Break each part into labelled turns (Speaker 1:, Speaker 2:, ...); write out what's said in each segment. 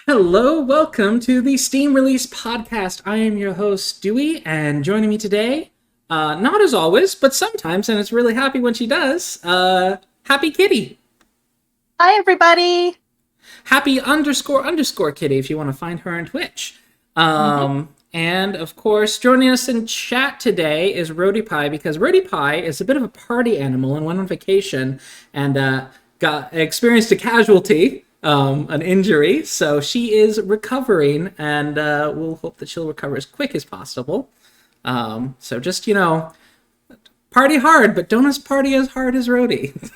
Speaker 1: Hello, welcome to the Steam Release Podcast. I am your host, Dewey, and joining me today, not as always, but sometimes, and it's really happy when she does, Happy Kitty.
Speaker 2: Hi, everybody.
Speaker 1: Happy __ Kitty if you want to find her on Twitch. And, of course, joining us in chat today is RoboPhobik, because RoboPhobik is a bit of a party animal and went on vacation and experienced a casualty. An injury, so she is recovering, and we'll hope that she'll recover as quick as possible. So just, party hard, but don't party as hard as Rhodey.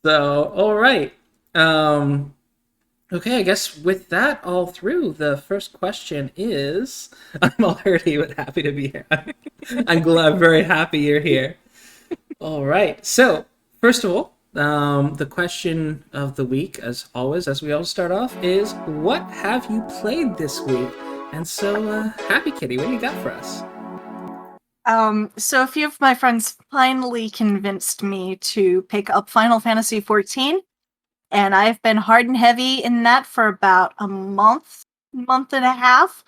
Speaker 1: So, all right. Okay, I guess with that all through, the first question is... I'm already happy to be here. I'm very happy you're here. All right, so, first of all, the question of the week, as always, as we all start off, is what have you played this week? And so, Happy Kitty, what do you got for us?
Speaker 2: So a few of my friends finally convinced me to pick up Final Fantasy XIV, and I've been hard and heavy in that for about a month and a half.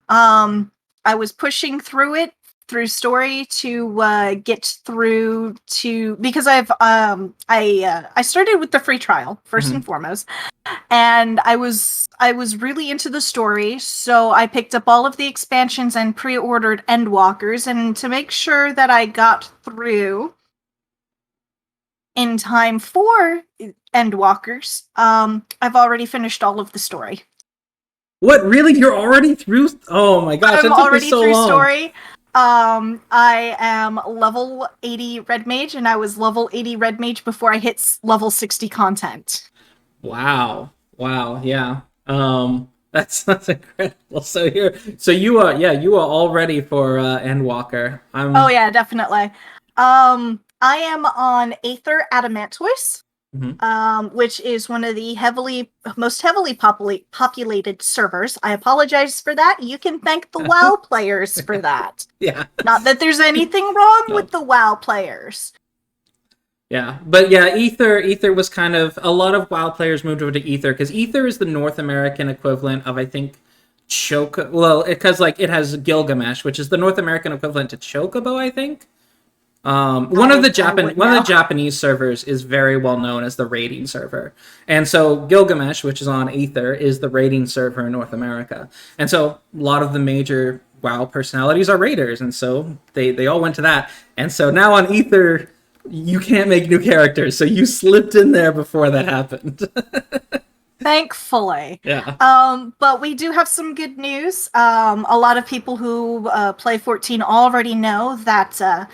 Speaker 2: I was pushing through story to get through to, because I started with the free trial first and foremost, and I was really into the story, so I picked up all of the expansions and pre-ordered Endwalkers, and to make sure that I got through in time for Endwalkers, I've already finished all of the story.
Speaker 1: What, really? You're already through? Oh my gosh,
Speaker 2: I'm
Speaker 1: that took
Speaker 2: already
Speaker 1: me so
Speaker 2: through
Speaker 1: long.
Speaker 2: Story. I am level 80 Red Mage, and I was level 80 Red Mage before I hit level 60 content.
Speaker 1: Wow, yeah. That's incredible. So you are all ready for Endwalker.
Speaker 2: Oh yeah, definitely. I am on Aether Adamantois. Which is one of the most heavily populated servers. I apologize for that. You can thank the WoW players for that.
Speaker 1: Yeah.
Speaker 2: Not that there's anything wrong with the WoW players.
Speaker 1: Yeah, but yeah, Aether was kind of, a lot of WoW players moved over to Aether, because Aether is the North American equivalent of, I think, because it has Gilgamesh, which is the North American equivalent to Chocobo, I think. One of the Japanese servers is very well known as the raiding server. And so Gilgamesh, which is on Aether, is the raiding server in North America. And so a lot of the major WoW personalities are raiders, and so they all went to that. And so now on Aether, you can't make new characters, so you slipped in there before that happened.
Speaker 2: Thankfully.
Speaker 1: Yeah.
Speaker 2: But we do have some good news. A lot of people who play 14 already know that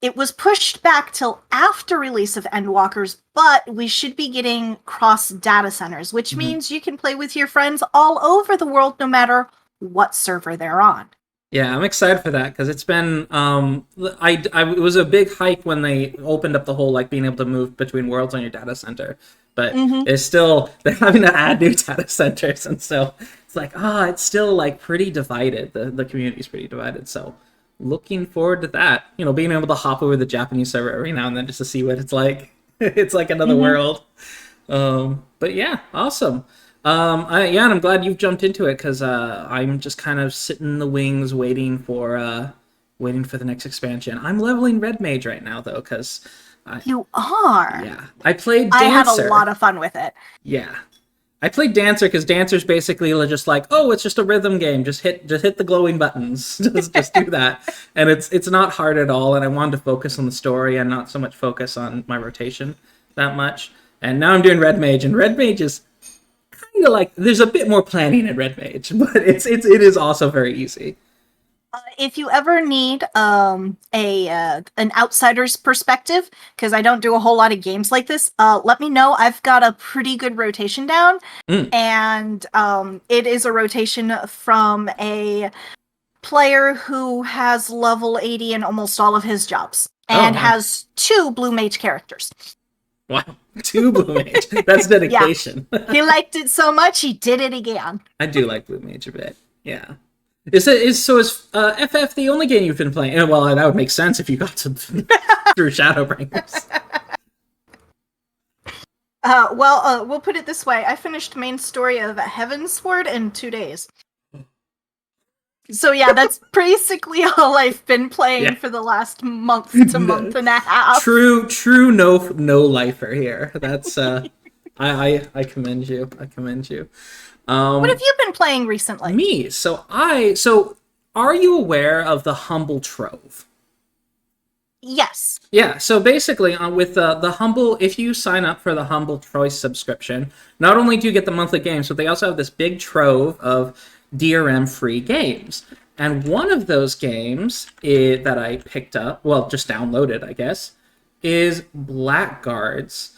Speaker 2: it was pushed back till after release of Endwalkers, but we should be getting cross data centers, which means you can play with your friends all over the world, no matter what server they're on.
Speaker 1: Yeah, I'm excited for that, because it's been, it was a big hype when they opened up the whole, being able to move between worlds on your data center, but it's still, they're having to add new data centers, and so it's it's still, pretty divided. The community's pretty divided, so looking forward to that. Being able to hop over the Japanese server every now and then just to see what it's like. It's like another world. But yeah, awesome. And I'm glad you've jumped into it, because I'm just kind of sitting in the wings waiting for the next expansion. I'm leveling Red Mage right now, though, because
Speaker 2: you are?
Speaker 1: Yeah. I played Dancer.
Speaker 2: I had a lot of fun with it.
Speaker 1: Yeah. I played Dancer because Dancer's basically just it's just a rhythm game. Just hit the glowing buttons. just do that. And it's not hard at all, and I wanted to focus on the story and not so much focus on my rotation that much. And now I'm doing Red Mage, and Red Mage is kind of there's a bit more planning in Red Mage, but it is also very easy.
Speaker 2: If you ever need an outsider's perspective, because I don't do a whole lot of games like this, let me know. I've got a pretty good rotation down, and it is a rotation from a player who has level 80 in almost all of his jobs, and has 2 Blue Mage characters.
Speaker 1: Wow, 2 Blue Mage. That's dedication.
Speaker 2: Yeah. He liked it so much, he did it again.
Speaker 1: I do like Blue Mage a bit, yeah. Is FF the only game you've been playing? Well, that would make sense if you got to through Shadowbringers.
Speaker 2: We'll put it this way. I finished main story of Heavensward in 2 days. So yeah, that's basically all I've been playing for the last month to month and a half.
Speaker 1: True no lifer here. That's I commend you. I commend you.
Speaker 2: What have you been playing recently?
Speaker 1: Me. So are you aware of the Humble Trove?
Speaker 2: Yes.
Speaker 1: Yeah, so basically with the Humble, if you sign up for the Humble Choice subscription, not only do you get the monthly games, but they also have this big trove of DRM free games. And one of those games that I picked up, well, just downloaded, I guess, is Blackguards.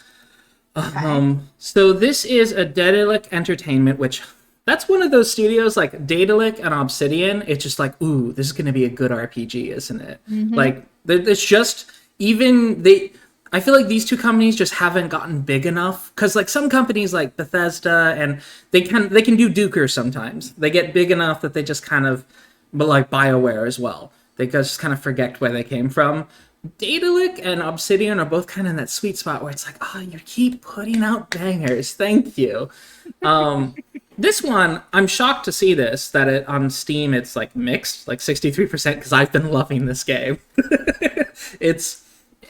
Speaker 2: Okay.
Speaker 1: So this is a Daedalic Entertainment, which that's one of those studios like Daedalic and Obsidian. It's just like, ooh, this is going to be a good RPG, isn't it?
Speaker 2: Mm-hmm.
Speaker 1: Like, it's just even they. I feel like these two companies just haven't gotten big enough because, like, some companies like Bethesda and they can do Duker sometimes. They get big enough that they just kind of, but like BioWare as well. They just kind of forget where they came from. Daedalic and Obsidian are both kind of in that sweet spot where it's like, oh, you keep putting out bangers. Thank you. This one, I'm shocked to see that it on Steam it's like mixed, like 63%, because I've been loving this game. It's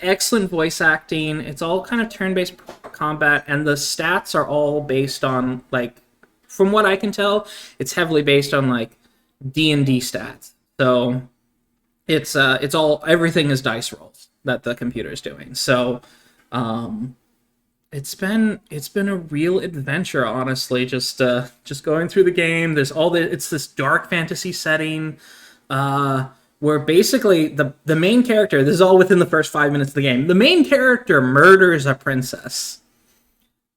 Speaker 1: excellent voice acting. It's all kind of turn-based combat, and the stats are all based on, like, from what I can tell, it's heavily based on like D&D stats. So it's all, everything is dice rolls that the computer is doing. So it's been a real adventure, honestly. Just going through the game. It's this dark fantasy setting, where basically the main character. This is all within the first 5 minutes of the game. The main character murders a princess.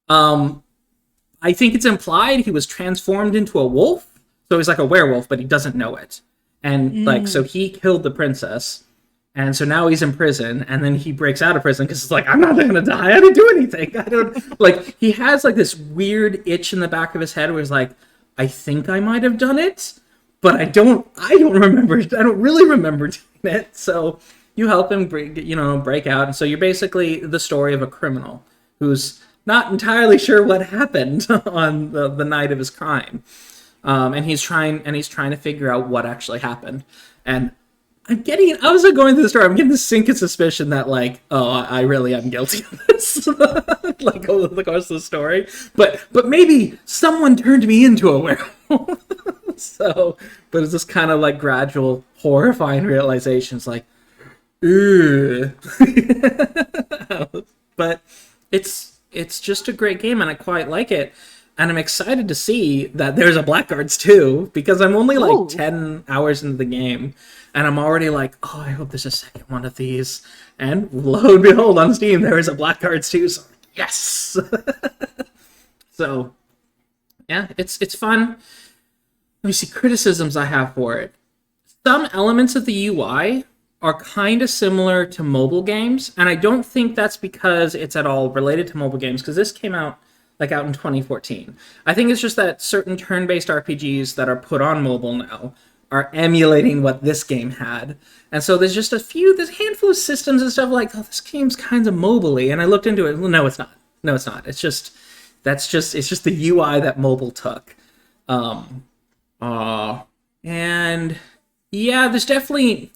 Speaker 1: I think it's implied he was transformed into a wolf, so he's like a werewolf, but he doesn't know it. And like, so he killed the princess. And so now he's in prison, and then he breaks out of prison because it's like, I'm not gonna die. I didn't do anything. I don't like. He has like this weird itch in the back of his head where he's like, I think I might have done it, but I don't remember. I don't really remember doing it. So you help him break out, and so you're basically the story of a criminal who's not entirely sure what happened on the night of his crime, and he's trying to figure out what actually happened. And I was going through the story, I'm getting this sinking suspicion that, like, oh, I really am guilty of this, like, over the course of the story. But maybe someone turned me into a werewolf. But it's this kind of, like, gradual, horrifying realizations, like, ooh. But it's just a great game, and I quite like it. And I'm excited to see that there's a Blackguards too, because I'm only like 10 hours into the game, and I'm already like, oh, I hope there's a second one of these. And lo and behold, on Steam, there is a Blackguards too, so yes! So, yeah, it's fun. Let me see, criticisms I have for it. Some elements of the UI are kind of similar to mobile games, and I don't think that's because it's at all related to mobile games, because this came out in 2014. I think it's just that certain turn-based RPGs that are put on mobile now are emulating what this game had. And so there's just there's a handful of systems and stuff like, oh, this game's kind of mobile-y. And I looked into it. Well, no, it's not. It's just the UI that mobile took. And yeah, there's definitely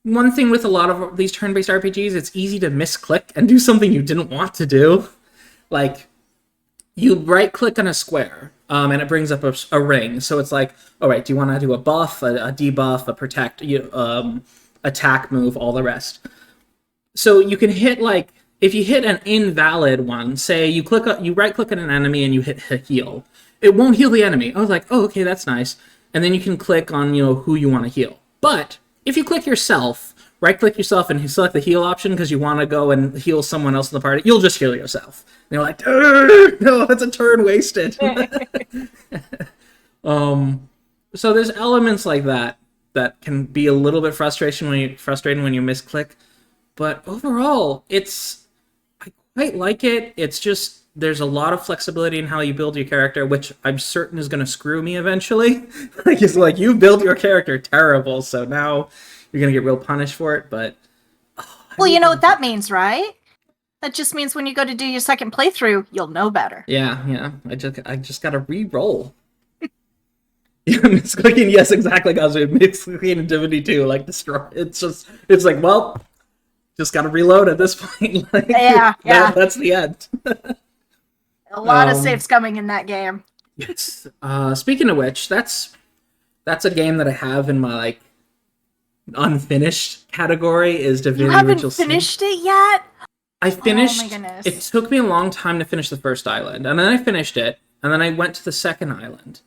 Speaker 1: one thing with a lot of these turn-based RPGs, it's easy to misclick and do something you didn't want to do. Like, you right-click on a square, and it brings up a ring. So it's like, all right, do you want to do a buff, a debuff, a protect, attack move, all the rest? So you can hit, like, if you hit an invalid one, say you right-click on an enemy and you hit heal, it won't heal the enemy. I was like, oh, okay, that's nice. And then you can click on, who you want to heal. But if you click yourself, right-click yourself and select the heal option because you want to go and heal someone else in the party, you'll just heal yourself. And you're like, no, that's a turn wasted. So there's elements like that can be a little bit frustrating when you misclick. But overall, I quite like it. It's just, there's a lot of flexibility in how you build your character, which I'm certain is going to screw me eventually. It's like, you build your character terrible, so now you're going to get real punished for it, but...
Speaker 2: Well, you know what that means, right? That just means when you go to do your second playthrough, you'll know better.
Speaker 1: Yeah. I just gotta re-roll. Yeah, misclicking, yes, exactly, guys. Misclicking in Divinity 2, like, destroy. It's like, well, just gotta reload at this point. Like,
Speaker 2: yeah.
Speaker 1: That's the end.
Speaker 2: A lot of saves coming in that game.
Speaker 1: Yes. Speaking of which, that's a game that I have in my, like, unfinished category, is Divinity
Speaker 2: You haven't
Speaker 1: Original
Speaker 2: finished it yet?
Speaker 1: I finished.
Speaker 2: Oh my goodness.
Speaker 1: It took me a long time to finish the first island, and then I finished it, and then I went to the second island,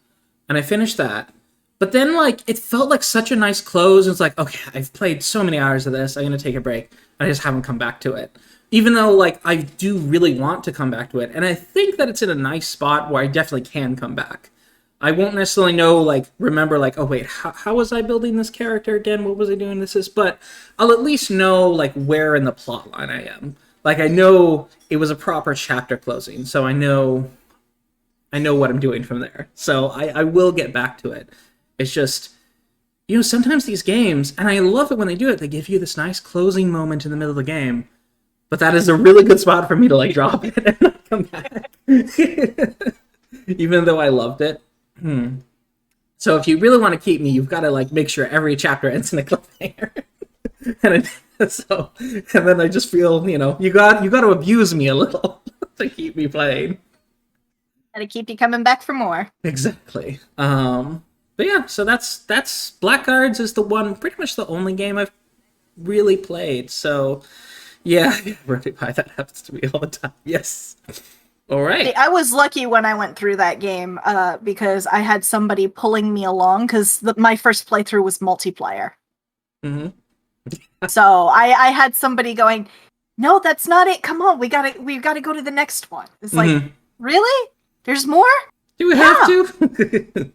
Speaker 1: and I finished that. But then, like, it felt like such a nice close. It's like, okay, I've played so many hours of this. I'm gonna take a break. I just haven't come back to it, even though, like, I do really want to come back to it, and I think that it's in a nice spot where I definitely can come back. I won't necessarily know, like, remember, like, oh wait, how was I building this character again? What was I doing? But I'll at least know, like, where in the plot line I am. Like, I know it was a proper chapter closing, so I know what I'm doing from there. So I will get back to it. It's just, sometimes these games, and I love it when they do it, they give you this nice closing moment in the middle of the game, but that is a really good spot for me to, like, drop it and not come back. Even though I loved it. So if you really want to keep me, you've got to, like, make sure every chapter ends in a cliffhanger. and then I just feel, you got to abuse me a little to keep me playing.
Speaker 2: Gotta keep you coming back for more.
Speaker 1: Exactly. But yeah, so that's Blackguards is pretty much the only game I've really played. So yeah, RoboPhobik, that happens to me all the time. Yes. All right.
Speaker 2: I was lucky when I went through that game because I had somebody pulling me along because my first playthrough was multiplayer.
Speaker 1: Mm-hmm.
Speaker 2: So I had somebody going, no, that's not it. Come on, we gotta go to the next one. It's like, really? There's more?
Speaker 1: Do we have to?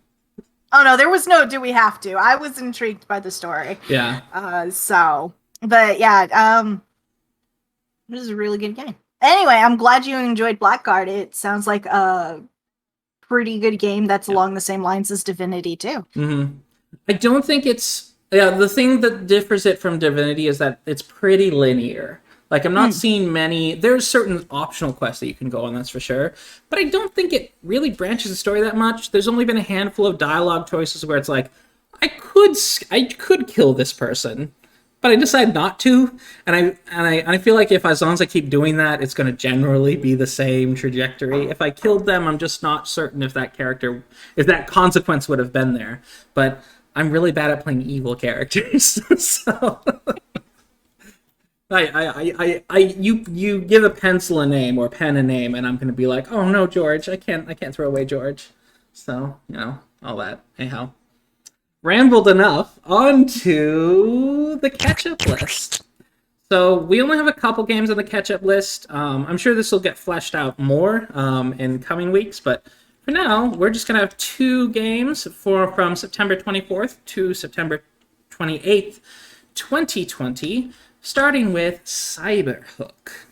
Speaker 2: Oh no, there was no do we have to. I was intrigued by the story.
Speaker 1: Yeah.
Speaker 2: But yeah, it was a really good game. Anyway, I'm glad you enjoyed Blackguard. It sounds like a pretty good game that's along the same lines as Divinity 2.
Speaker 1: Mm-hmm. I don't think it's... Yeah, the thing that differs it from Divinity is that it's pretty linear. Like, I'm not seeing many... There's certain optional quests that you can go on, that's for sure. But I don't think it really branches the story that much. There's only been a handful of dialogue choices where it's like, I could kill this person, but I decide not to. And I feel like as long as I keep doing that, it's going to generally be the same trajectory. If I killed them, I'm just not certain if that consequence would have been there. But I'm really bad at playing evil characters, so... You give a pencil a name or a pen a name, and I'm gonna be like, oh no, George, I can't throw away George. So, all that. Anyhow, rambled enough. On to the catch-up list. So we only have a couple games on the catch-up list. I'm sure this will get fleshed out more in coming weeks, but for now, we're just gonna have 2 games from September 24th to September 28th, 2020. Starting with Cyberhook.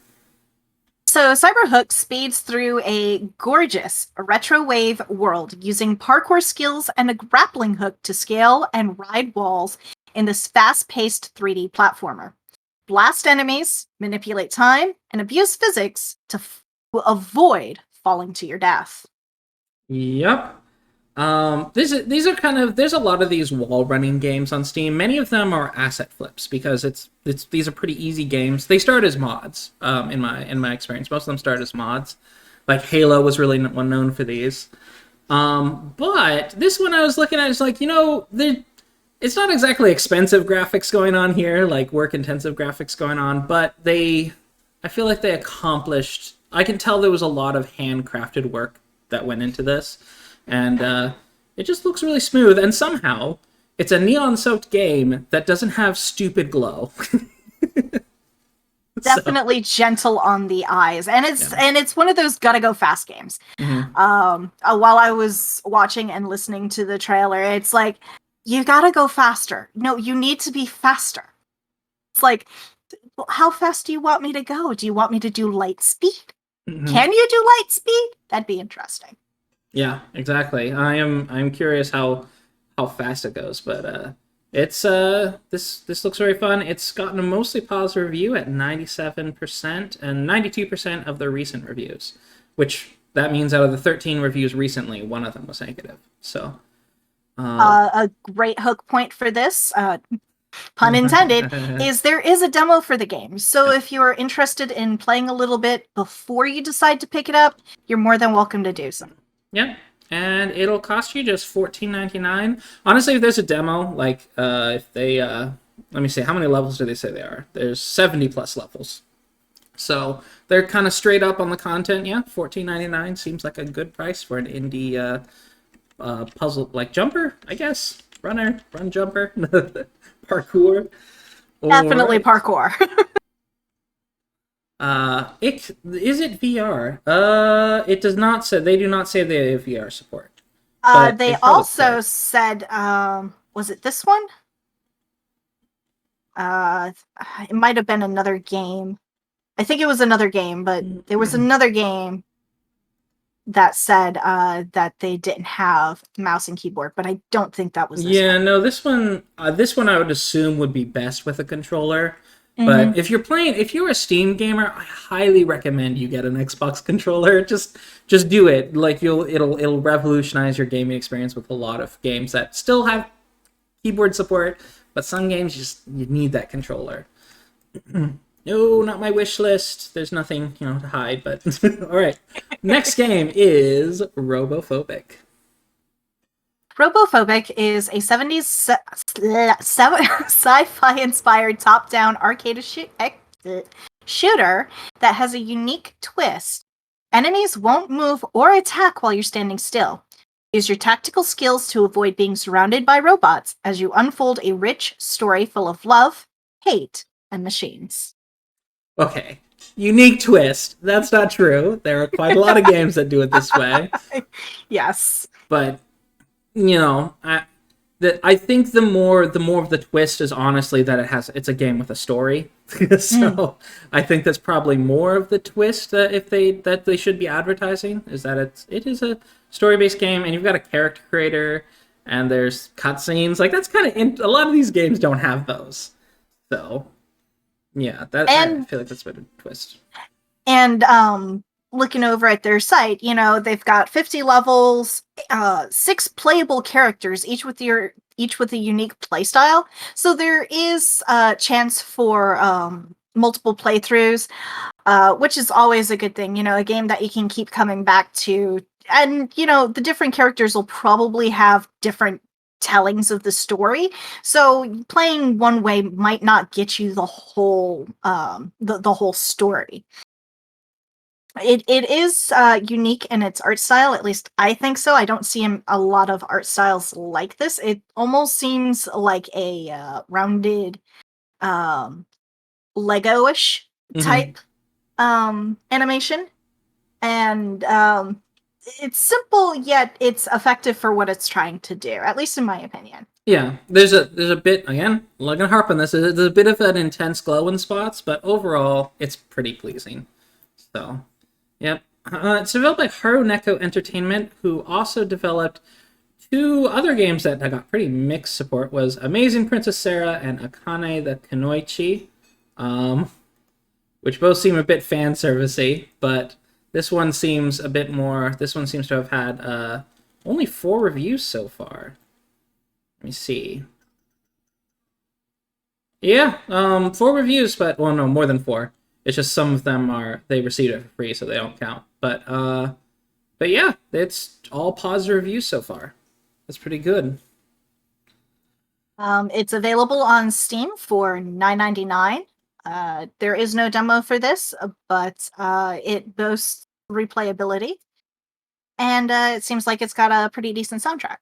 Speaker 2: So Cyberhook speeds through a gorgeous retro wave world using parkour skills and a grappling hook to scale and ride walls in this fast-paced 3D platformer. Blast enemies, manipulate time, and abuse physics to avoid falling to your death.
Speaker 1: Yep. These are kind of... There's a lot of these wall running games on Steam. Many of them are asset flips because these are pretty easy games. They start as mods. In my experience, most of them start as mods. Like Halo was really known for these. But this one I was looking at is like, it's not exactly expensive graphics going on here, like work intensive graphics going on, but I feel like they accomplished... I can tell there was a lot of handcrafted work that went into this. And it just looks really smooth. And somehow, it's a neon-soaked game that doesn't have stupid glow.
Speaker 2: Definitely gentle on the eyes. And it's one of those gotta go fast games.
Speaker 1: Mm-hmm.
Speaker 2: While I was watching and listening to the trailer, it's like, you gotta go faster. No, you need to be faster. It's like, how fast do you want me to go? Do you want me to do light speed? Mm-hmm. Can you do light speed? That'd be interesting.
Speaker 1: Yeah, exactly. I'm curious how fast it goes, but It's this looks very fun. It's gotten a mostly positive review at 97% and 92% of the recent reviews, which that means out of the 13 reviews recently, one of them was negative. So
Speaker 2: a great hook point for this, pun intended, is there is a demo for the game. So if you're interested in playing a little bit before you decide to pick it up, you're more than welcome to do so.
Speaker 1: Yeah. And it'll cost you just $14.99. Honestly, if there's a demo, like if they let me see, how many levels do they say they are? There's 70 plus levels. So they're kind of straight up on the content. Yeah, $14.99 seems like a good price for an indie puzzle like jumper, I guess. Run jumper, parkour.
Speaker 2: Definitely parkour.
Speaker 1: Is it VR? It does not say. They do not say they have VR support.
Speaker 2: They also said, was it this one? It might have been another game. I think it was another game, but there was another game that said that they didn't have mouse and keyboard, but I don't think that was this one.
Speaker 1: No, this one I would assume would be best with a controller. But if you're a Steam gamer, I highly recommend you get an Xbox controller. Just do it. Like it'll revolutionize your gaming experience with a lot of games that still have keyboard support, but some games you need that controller. No, not my wish list. There's nothing, to hide, but all right. Next game is RoboPhobik.
Speaker 2: RoboPhobik is a 70s sci-fi inspired top-down arcade shooter that has a unique twist. Enemies won't move or attack while you're standing still. Use your tactical skills to avoid being surrounded by robots as you unfold a rich story full of love, hate, and machines.
Speaker 1: Okay. Unique twist. That's not true. There are quite a lot of games that do it this way.
Speaker 2: Yes.
Speaker 1: But I think the more of the twist is honestly that it's a game with a story. So I think that's probably more of the twist that they should be advertising is that it is a story-based game and you've got a character creator and there's cutscenes. Like that's kind of a lot of these games don't have those. So yeah, I feel like that's a bit of a twist.
Speaker 2: And looking over at their site, they've got 50 levels, 6 playable characters, each with a unique playstyle. So there is a chance for multiple playthroughs, which is always a good thing. A game that you can keep coming back to, and the different characters will probably have different tellings of the story. So playing one way might not get you the whole the whole story. It is unique in its art style, at least I think so. I don't see a lot of art styles like this. It almost seems like a rounded Lego-ish type animation. And it's simple, yet it's effective for what it's trying to do, at least in my opinion.
Speaker 1: Yeah, there's a bit, again, I'm not gonna harp on this, there's a bit of an intense glow in spots, but overall, it's pretty pleasing. So, yep. It's developed by Haru Entertainment, who also developed 2 other games that got pretty mixed support, was Amazing Princess Sarah and Akane the Kunoichi, which both seem a bit fan servicey, but this one seems a bit more. This one seems to have had only 4 reviews so far. Let me see. Yeah, 4 reviews, but well, no, more than 4. It's just some of them they received it for free, so they don't count. But yeah, it's all positive reviews so far. That's pretty good.
Speaker 2: It's available on Steam for $9.99. There is no demo for this, but it boasts replayability, and it seems like it's got a pretty decent soundtrack.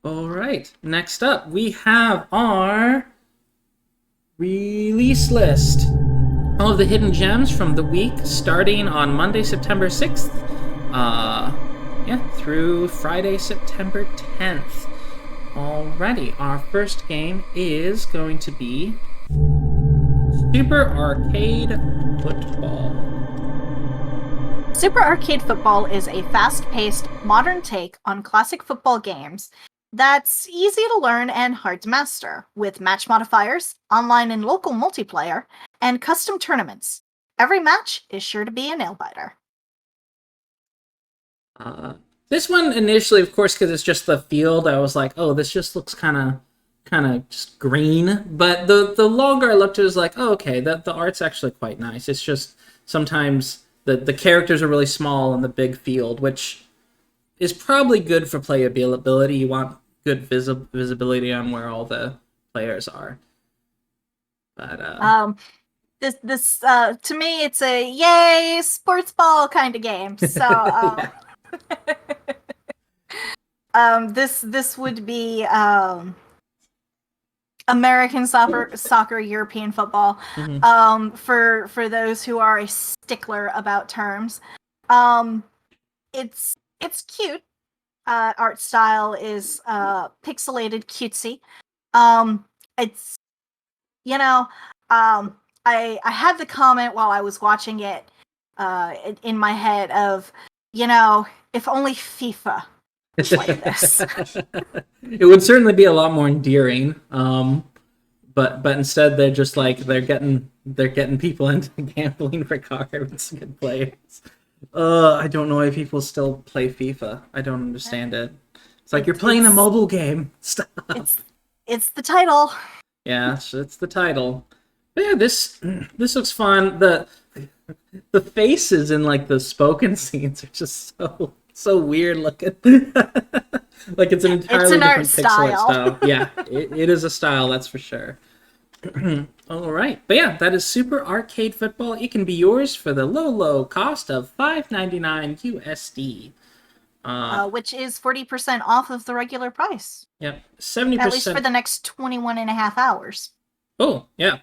Speaker 1: All right, next up we have our release list. All of the hidden gems from the week, starting on Monday, September 6th, through Friday, September 10th. Alrighty, our first game is going to be Super Arcade Football.
Speaker 2: Super Arcade Football is a fast-paced, modern take on classic football games that's easy to learn and hard to master, with match modifiers, online and local multiplayer, and custom tournaments. Every match is sure to be a nail-biter.
Speaker 1: This one initially, of course, because it's just the field, I was like, oh, this just looks kind of just green. But the longer I looked, it was like, oh, okay, the art's actually quite nice. It's just sometimes the characters are really small in the big field, which is probably good for playability. You want good visibility on where all the players are. But
Speaker 2: this to me, it's a yay sports ball kind of game. So this would be American soccer, European football.
Speaker 1: Mm-hmm.
Speaker 2: For those who are a stickler about terms, it's cute. Art style is pixelated, cutesy. It's I had the comment while I was watching it in my head of, if only FIFA was like this.
Speaker 1: It would certainly be a lot more endearing. But instead they're just like they're getting people into gambling for cards and good players. I don't know why people still play FIFA. I don't understand it. It's like you're playing a mobile game. Stop.
Speaker 2: It's the title.
Speaker 1: Yeah, it's the title. But yeah, this looks fun. The faces in like the spoken scenes are just so weird looking. Like it's an entirely different pixel art style. Yeah, it is a style, that's for sure. All right, but yeah, that is Super Arcade Football. It can be yours for the low cost of $5.99 USD.
Speaker 2: Which is 40% off of the regular price.
Speaker 1: Yep, 70%.
Speaker 2: At least for the next 21 and a half hours.
Speaker 1: Oh, yeah.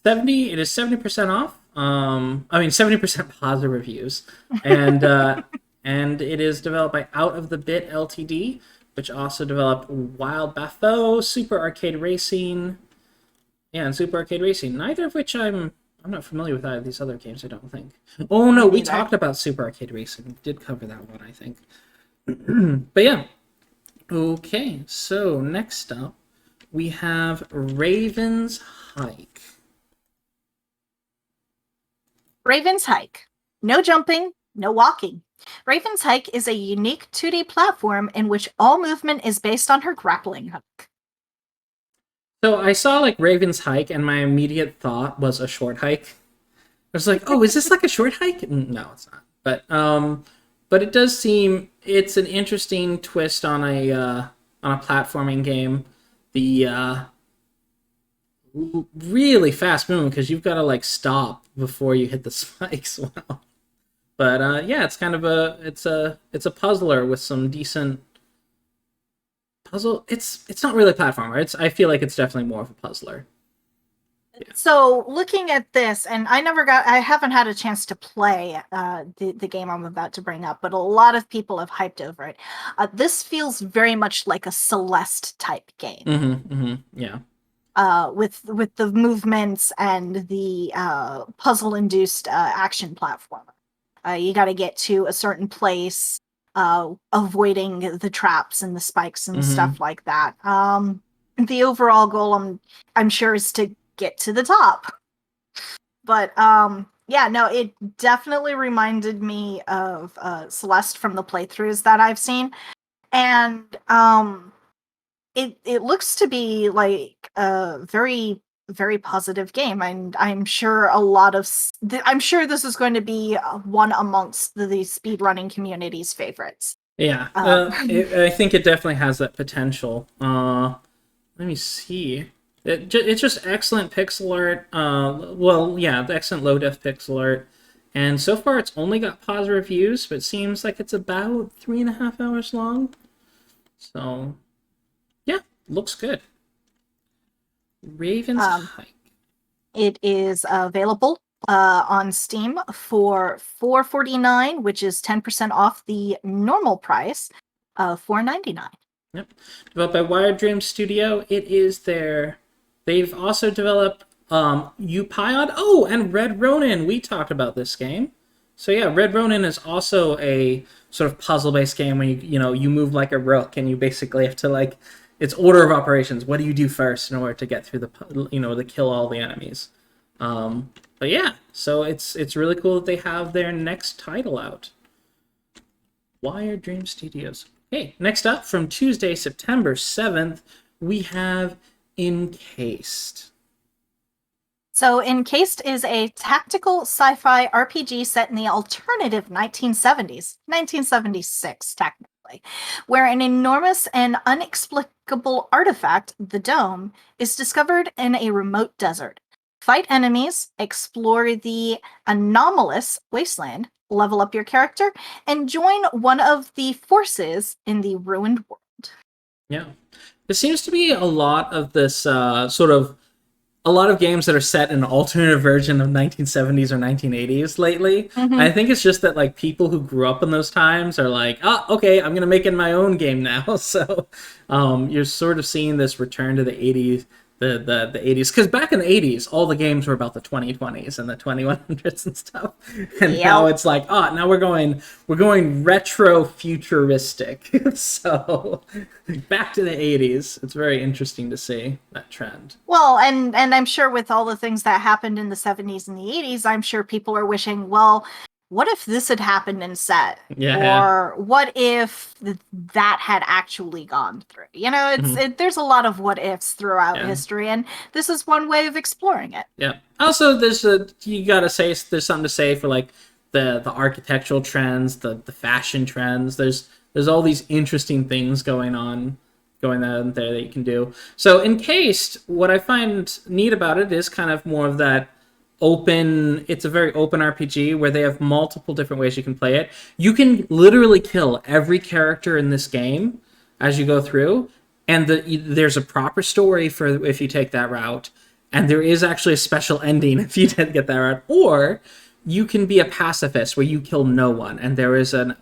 Speaker 1: It is 70% off. 70% positive reviews. And and it is developed by OutOfTheBit Ltd, which also developed Wild Bafo, Super Arcade Racing. Yeah, and Super Arcade Racing. Neither of which I'm not familiar with either of these other games, I don't think. Oh no, we talked about Super Arcade Racing. We did cover that one, I think. But yeah. Okay, so next up we have Raven's Hike.
Speaker 2: Raven's Hike. No jumping, no walking. Raven's Hike is a unique 2D platform in which all movement is based on her grappling hook.
Speaker 1: So I saw like Raven's Hike, and my immediate thought was a short hike. I was like, oh, is this like a short hike? No, it's not. But it does seem it's an interesting twist on a platforming game. The really fast movement because you've got to like stop before you hit the spikes. Wow. But yeah, it's kind of it's a puzzler with some decent puzzle. It's not really a platformer. I feel like it's definitely more of a puzzler. Yeah.
Speaker 2: So looking at this, and I haven't had a chance to play the game I'm about to bring up, but a lot of people have hyped over it. This feels very much like a Celeste type game.
Speaker 1: Yeah.
Speaker 2: With the movements and the puzzle-induced action platformer. You got to get to a certain place, avoiding the traps and the spikes and stuff like that. The overall goal, I'm sure, is to get to the top. But yeah, no, it definitely reminded me of Celeste from the playthroughs that I've seen, and it looks to be like a very, very positive game, and I'm sure I'm sure this is going to be one amongst the speedrunning community's favorites.
Speaker 1: Yeah, I think it definitely has that potential. Let me see. It's just excellent pixel art. Excellent low-def pixel art. And so far it's only got positive reviews, but it seems like it's about 3.5 hours long. So, yeah, looks good. Raven's Hike.
Speaker 2: It is available on Steam for $4.49, which is 10% off the normal price of $4.99.
Speaker 1: Yep. Developed by Wired Dream Studio. It is They've also developed Upyod. Oh, and Red Ronin. We talked about this game. So yeah, Red Ronin is also a sort of puzzle-based game where you move like a rook, and you basically have to like it's order of operations. What do you do first in order to get through to kill all the enemies? But yeah, so it's really cool that they have their next title out. Wired Dream Studios. Okay, next up from Tuesday, September 7th, we have Encased.
Speaker 2: So Encased is a tactical sci-fi RPG set in the alternative 1970s, 1976 technically, where an enormous and inexplicable artifact, the Dome, is discovered in a remote desert. Fight enemies, explore the anomalous wasteland, level up your character, and join one of the forces in the ruined world.
Speaker 1: Yeah. There seems to be a lot of this a lot of games that are set in an alternate version of 1970s or 1980s lately.
Speaker 2: Mm-hmm.
Speaker 1: I think it's just that like people who grew up in those times are like, oh, okay, I'm gonna make it my own game now. So you're sort of seeing this return to the 80s, the 80s, because back in the 80s, all the games were about the 2020s and the 2100s and stuff, and now it's like, now we're going retro futuristic. So back to the 80s. It's very interesting to see that trend.
Speaker 2: Well, and I'm sure with all the things that happened in the 70s and the 80s, I'm sure people are wishing, well, what if this had happened in set?
Speaker 1: Yeah.
Speaker 2: Or what if that had actually gone through? There's a lot of what ifs throughout history, and this is one way of exploring it.
Speaker 1: Yeah. Also, there's something to say for like the architectural trends, the fashion trends. There's all these interesting things going on there that you can do. So Encased, what I find neat about it is kind of more of that it's a very open RPG where they have multiple different ways you can play it. You can literally kill every character in this game as you go through, and there's a proper story for if you take that route, and there is actually a special ending if you didn't get that route. Or you can be a pacifist where you kill no one, and there is a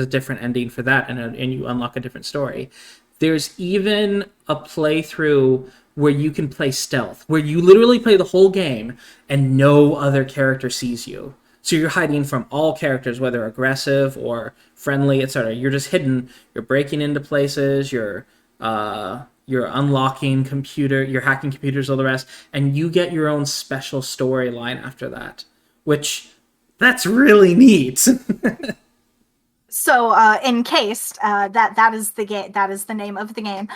Speaker 1: different ending for that, and you unlock a different story. There's even a playthrough where you can play stealth, where you literally play the whole game and no other character sees you. So you're hiding from all characters, whether aggressive or friendly, etc. You're just hidden. You're breaking into places. You're unlocking you're hacking computers, all the rest, and you get your own special storyline after that, which that's really neat.
Speaker 2: So, Encased, that is the game. That is the name of the game.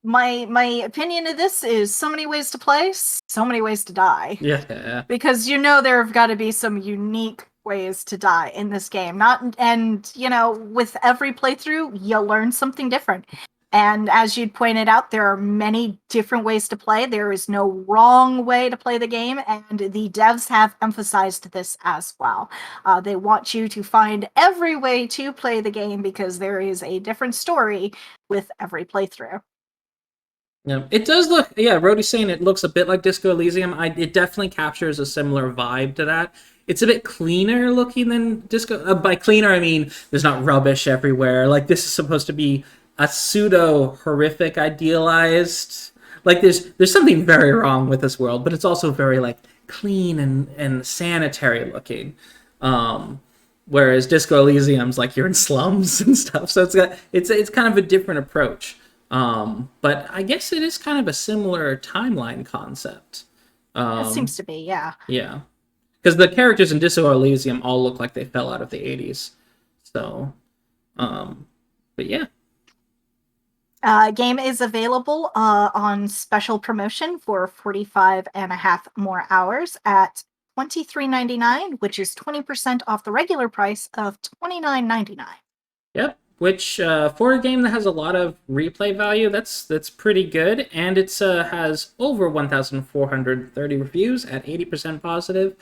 Speaker 2: My opinion of this is so many ways to play, so many ways to die.
Speaker 1: Yeah.
Speaker 2: Because there have got to be some unique ways to die in this game. With every playthrough, you learn something different. And as you'd pointed out, there are many different ways to play. There is no wrong way to play the game, and the devs have emphasized this as well. They want you to find every way to play the game because there is a different story with every playthrough.
Speaker 1: Yeah, it does look. Yeah, Rhodey's saying it looks a bit like Disco Elysium. It definitely captures a similar vibe to that. It's a bit cleaner looking than Disco. By cleaner, I mean there's not rubbish everywhere. Like this is supposed to be a pseudo horrific idealized. Like there's something very wrong with this world, but it's also very like clean and sanitary looking. Whereas Disco Elysium's like you're in slums and stuff. So it's kind of a different approach. But I guess it is kind of a similar timeline concept.
Speaker 2: It seems to be, yeah.
Speaker 1: Yeah. Because the characters in Disco Elysium all look like they fell out of the 80s. So, but yeah.
Speaker 2: Game is available on special promotion for 45 and a half more hours at $23.99, which is 20% off the regular price of $29.99.
Speaker 1: Yep. Which for a game that has a lot of replay value, that's pretty good, and it has over 1,430 reviews at 80% positive.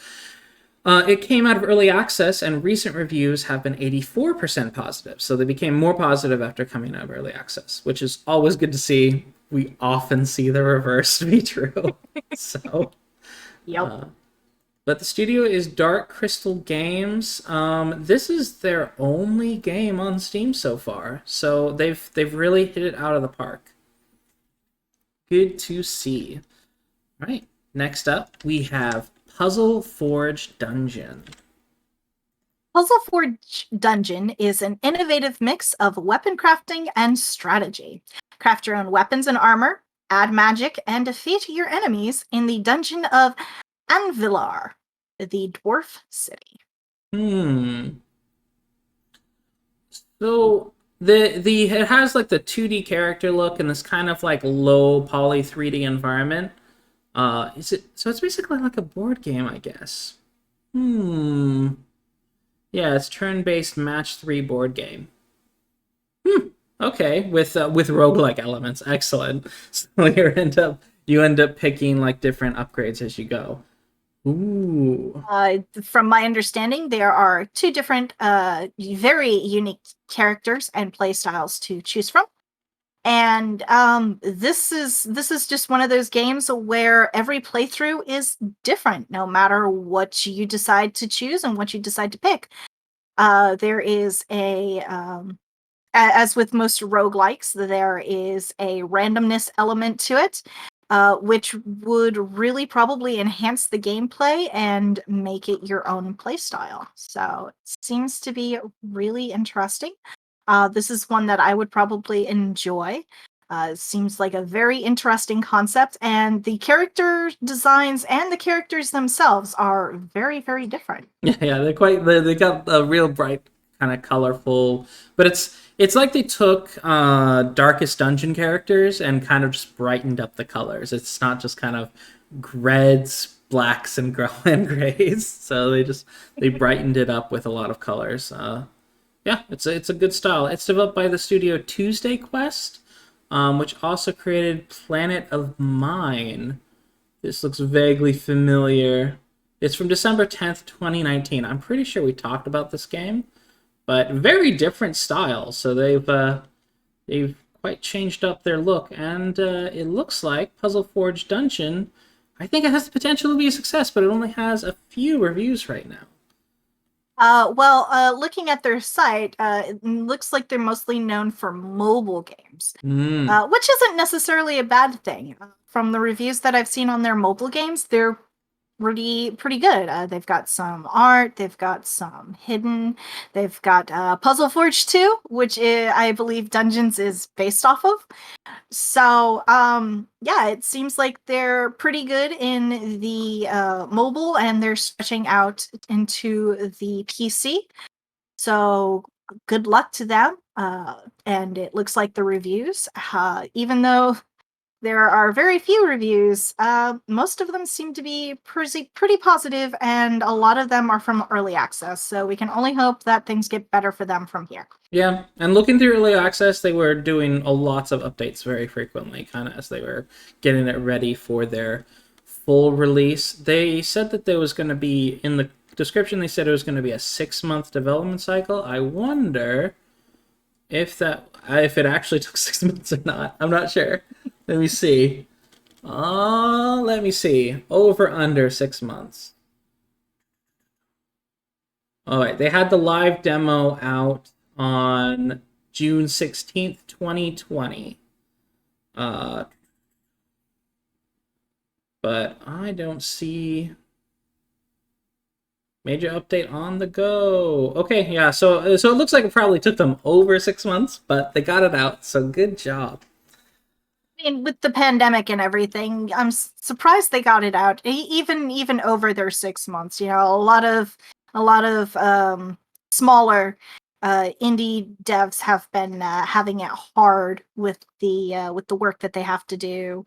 Speaker 1: It came out of early access, and recent reviews have been 84% positive, so they became more positive after coming out of early access, which is always good to see. We often see the reverse be true. So,
Speaker 2: yep.
Speaker 1: But the studio is Dark Crystal Games. This is their only game on Steam so far, so they've really hit it out of the park. Good to see. All right, next up we have Puzzle Forge Dungeon.
Speaker 2: Puzzle Forge Dungeon is an innovative mix of weapon crafting and strategy. Craft your own weapons and armor, add magic, and defeat your enemies in the dungeon of Anvilar, the dwarf city.
Speaker 1: So it has like the 2D character look and this kind of like low poly 3D environment. Is it so? It's basically like a board game, I guess. Yeah, it's turn-based match 3 board game. Okay, with roguelike elements. Excellent. So you end up picking like different upgrades as you go. Ooh.
Speaker 2: From my understanding, there are 2 different very unique characters and playstyles to choose from. And this is just one of those games where every playthrough is different, no matter what you decide to choose and what you decide to pick. There is as with most roguelikes, there is a randomness element to it, which would really probably enhance the gameplay and make it your own playstyle. So it seems to be really interesting. This is one that I would probably enjoy. It seems like a very interesting concept, and the character designs and the characters themselves are very, very different.
Speaker 1: Yeah, they got a real bright, kind of colorful, but it's like they took Darkest Dungeon characters and kind of just brightened up the colors. It's not just kind of reds, blacks, and grays. So they brightened it up with a lot of colors. Yeah, it's a good style. It's developed by the studio Tuesday Quest, which also created Planet of Mine. This looks vaguely familiar. It's from December 10th, 2019. I'm pretty sure we talked about this game, but very different style. So they've quite changed up their look, and it looks like Puzzle Forge Dungeon, I think it has the potential to be a success, but it only has a few reviews right now.
Speaker 2: Looking at their site, it looks like they're mostly known for mobile games, which isn't necessarily a bad thing. From the reviews that I've seen on their mobile games, they're pretty good. They've got some art, they've got some hidden, they've got Puzzle Forge 2, which I believe Dungeons is based off of. So, yeah, it seems like they're pretty good in the mobile, and they're stretching out into the PC. So, good luck to them. And it looks like the reviews, even though there are very few reviews, most of them seem to be pretty positive, and a lot of them are from early access. So we can only hope that things get better for them from here.
Speaker 1: Yeah, and looking through early access, they were doing lots of updates very frequently, kind of as they were getting it ready for their full release. They said that there was going to be, in the description, they said it was going to be a 6-month development cycle. I wonder if it actually took 6 months or not. I'm not sure. Let me see. Let me see. Over under 6 months. All right, they had the live demo out on June 16th, 2020. But I don't see major update on the go. Okay, yeah, so it looks like it probably took them over 6 months, but they got it out, so good job.
Speaker 2: I mean, with the pandemic and everything, I'm surprised they got it out, even over their 6 months. You know, a lot of smaller indie devs have been having it hard with the work that they have to do,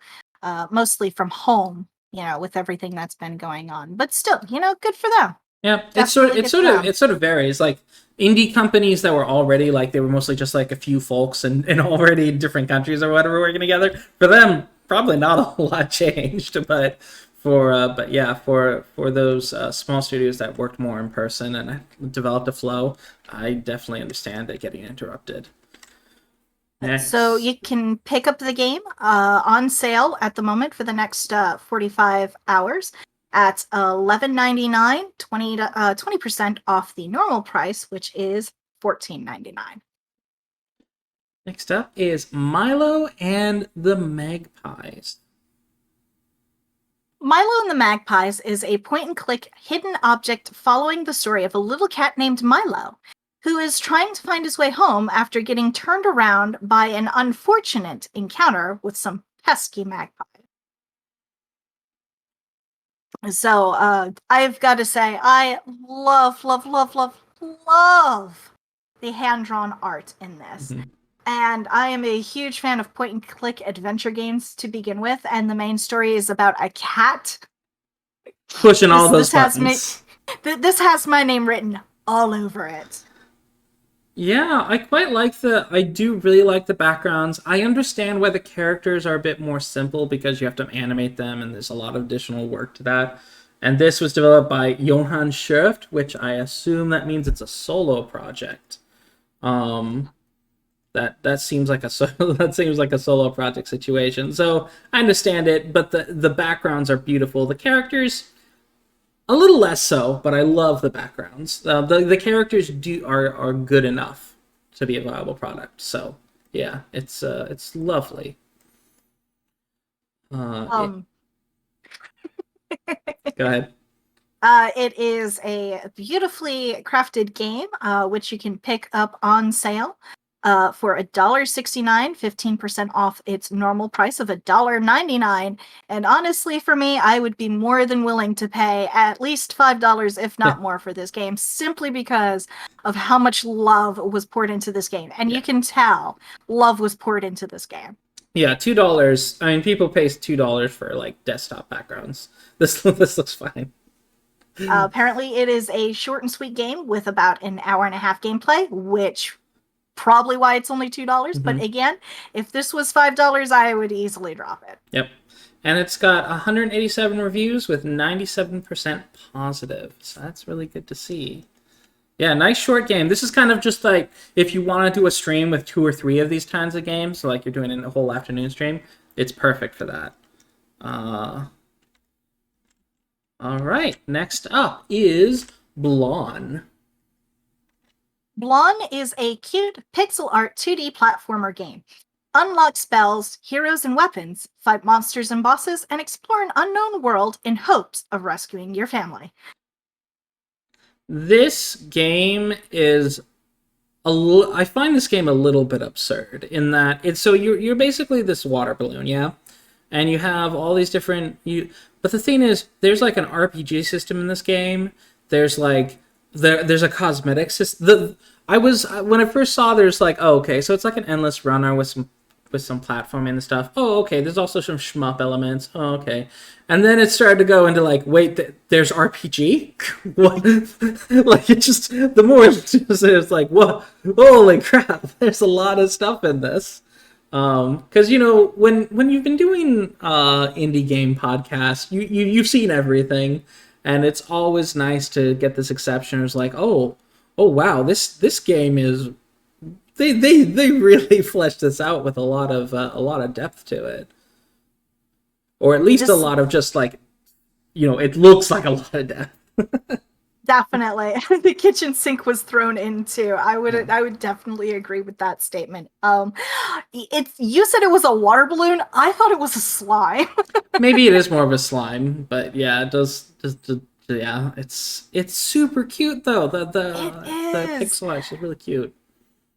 Speaker 2: mostly from home. You know, with everything that's been going on, but still, you know, good for them.
Speaker 1: Yeah, it sort of varies. Like indie companies that were already like they were mostly just like a few folks and already in different countries or whatever working together. For them, probably not a whole lot changed, but for those small studios that worked more in person and developed a flow, I definitely understand it getting interrupted. Next.
Speaker 2: So you can pick up the game on sale at the moment for the next 45 hours. At $11.99, 20% off the normal price, which is $14.99.
Speaker 1: Next up is Milo and the Magpies.
Speaker 2: Milo and the Magpies is a point-and-click hidden object following the story of a little cat named Milo, who is trying to find his way home after getting turned around by an unfortunate encounter with some pesky magpies. So, I've got to say, I love the hand-drawn art in this.
Speaker 1: Mhm.
Speaker 2: And I am a huge fan of point-and-click adventure games to begin with, and the main story is about a cat.
Speaker 1: Pushing all those buttons.
Speaker 2: This has my name written all over it.
Speaker 1: Yeah, I do really like the backgrounds. I understand why the characters are a bit more simple because you have to animate them and there's a lot of additional work to that. And this was developed by Johan Scherft, which I assume that means it's a solo project. That seems like a solo project situation. So I understand it, but the backgrounds are beautiful. The characters a little less so, but I love the backgrounds. The characters are good enough to be a viable product. So yeah, it's lovely. Go ahead.
Speaker 2: It is a beautifully crafted game, which you can pick up on sale for $1.69, 15% off its normal price of $1.99. And honestly, for me, I would be more than willing to pay at least $5, if not more, for this game, simply because of how much love was poured into this game. And you can tell love was poured into this game.
Speaker 1: Yeah, $2. I mean, people pay $2 for like desktop backgrounds. This looks fine.
Speaker 2: Apparently, it is a short and sweet game with about an hour and a half gameplay, which probably why it's only $2. Mm-hmm. But again, if this was $5, I would easily drop it.
Speaker 1: Yep. And it's got 187 reviews with 97% positive. So that's really good to see. Yeah, nice short game. This is kind of just like if you want to do a stream with 2 or 3 of these kinds of games, so like you're doing a whole afternoon stream, it's perfect for that. All right, next up is Blon.
Speaker 2: Blon is a cute pixel art 2D platformer game. Unlock spells, heroes, and weapons, fight monsters and bosses, and explore an unknown world in hopes of rescuing your family.
Speaker 1: This game is I find this game a little bit absurd in that you're basically this water balloon, yeah? And you have all these different but the thing is there's like an RPG system in this game. There's like there's a cosmetic system. When I first saw there's like, oh, okay, so it's like an endless runner with some platforming and stuff. Oh, okay, there's also some shmup elements. Oh, okay. And then it started to go into like, wait, there's RPG? What? Like, it just, the more it's like, what? Holy crap, there's a lot of stuff in this. Because, when you've been doing indie game podcasts, you've seen everything, and it's always nice to get this exception. It's like, oh wow, this game is... They really fleshed this out with a lot of depth to it, or at least a lot of just like, it looks like a lot of depth.
Speaker 2: Definitely, the kitchen sink was thrown into. I would definitely agree with that statement. You said it was a water balloon. I thought it was a slime.
Speaker 1: Maybe it is more of a slime, but yeah, it does. Yeah, it's super cute though. The pixel art is really cute.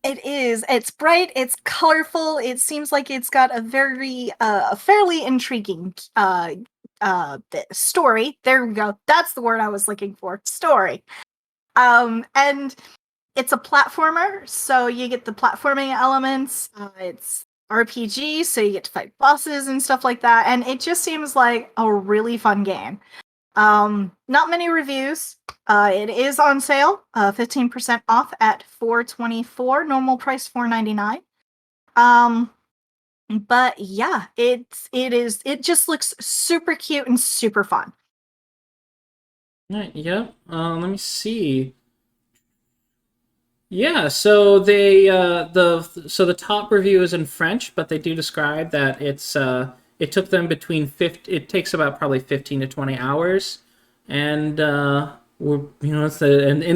Speaker 2: It is. It's bright. It's colorful. It seems like it's got a very, fairly intriguing story. There we go. That's the word I was looking for. Story. And it's a platformer, so you get the platforming elements. It's RPG, so you get to fight bosses and stuff like that. And it just seems like a really fun game. Not many reviews. It is on sale, 15% off at $4.24, normal price $4.99. But yeah, it just looks super cute and super fun.
Speaker 1: Right, yep. Let me see. Yeah, so the top review is in French, but they do describe that it took them it takes about probably 15 to 20 hours, and in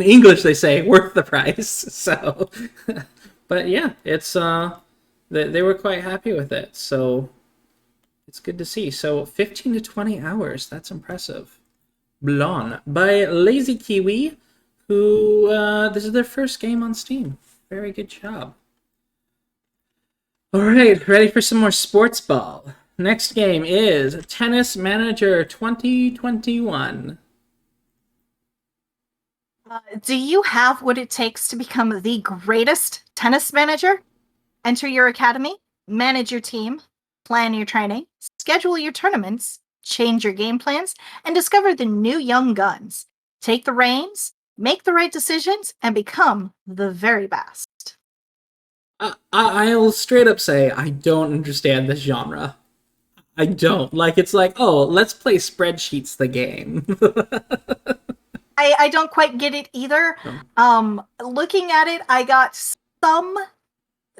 Speaker 1: English they say worth the price. So, but yeah, it's they were quite happy with it. So, It's good to see. So 15 to 20 hours. That's impressive. Blon by Lazy Kiwi, who this is their first game on Steam. Very good job. All right, ready for some more sports ball. Next game is Tennis Manager 2021.
Speaker 2: Do you have what it takes to become the greatest tennis manager? Enter your academy, manage your team, plan your training, schedule your tournaments, change your game plans, and discover the new young guns. Take the reins, make the right decisions, and become the very best.
Speaker 1: I'll straight up say I don't understand this genre. I don't. Like, it's like, oh, let's play spreadsheets the game.
Speaker 2: I don't quite get it either. Looking at it, I got some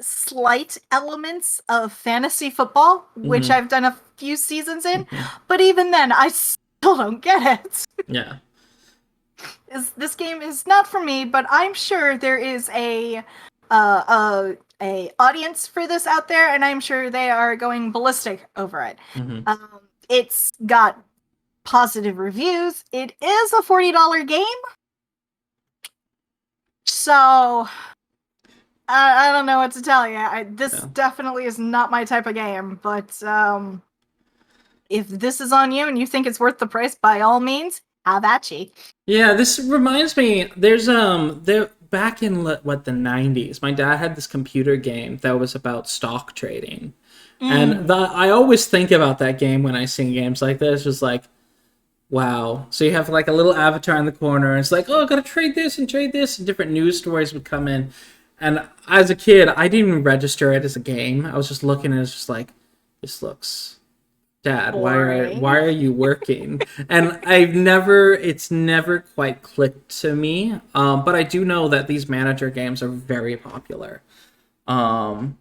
Speaker 2: slight elements of fantasy football, which I've done a few seasons in, but even then, I still don't get it.
Speaker 1: Yeah.
Speaker 2: This game is not for me, but I'm sure there is a audience for this out there, and I'm sure they are going ballistic over it. It's got positive reviews. It is a $40 game, so I don't know what to tell you. This definitely is not my type of game, but if this is on you and you think it's worth the price, by all means, have at ye.
Speaker 1: Yeah, this reminds me. There's there back in the 90s, my dad had this computer game that was about stock trading, and I always think about that game when I see games like this. Just like, wow. So you have like a little avatar in the corner, and it's like, oh, I gotta trade this, and different news stories would come in. And as a kid, I didn't even register it as a game. I was just looking and it's just like, this looks, Dad, why are you working? And it's never quite clicked to me. But I do know that these manager games are very popular. The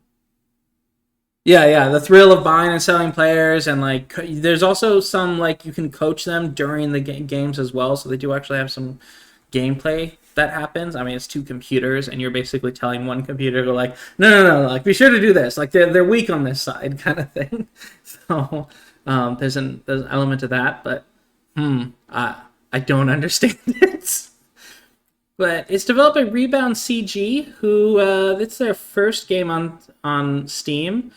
Speaker 1: thrill of buying and selling players, and like there's also some like you can coach them during the games as well. So they do actually have some gameplay that happens. I mean, it's two computers, and you're basically telling one computer to go like, no, like be sure to do this. Like they're weak on this side, kind of thing. So there's an element to that, but I don't understand it. But it's developed by Rebound CG, who it's their first game on Steam.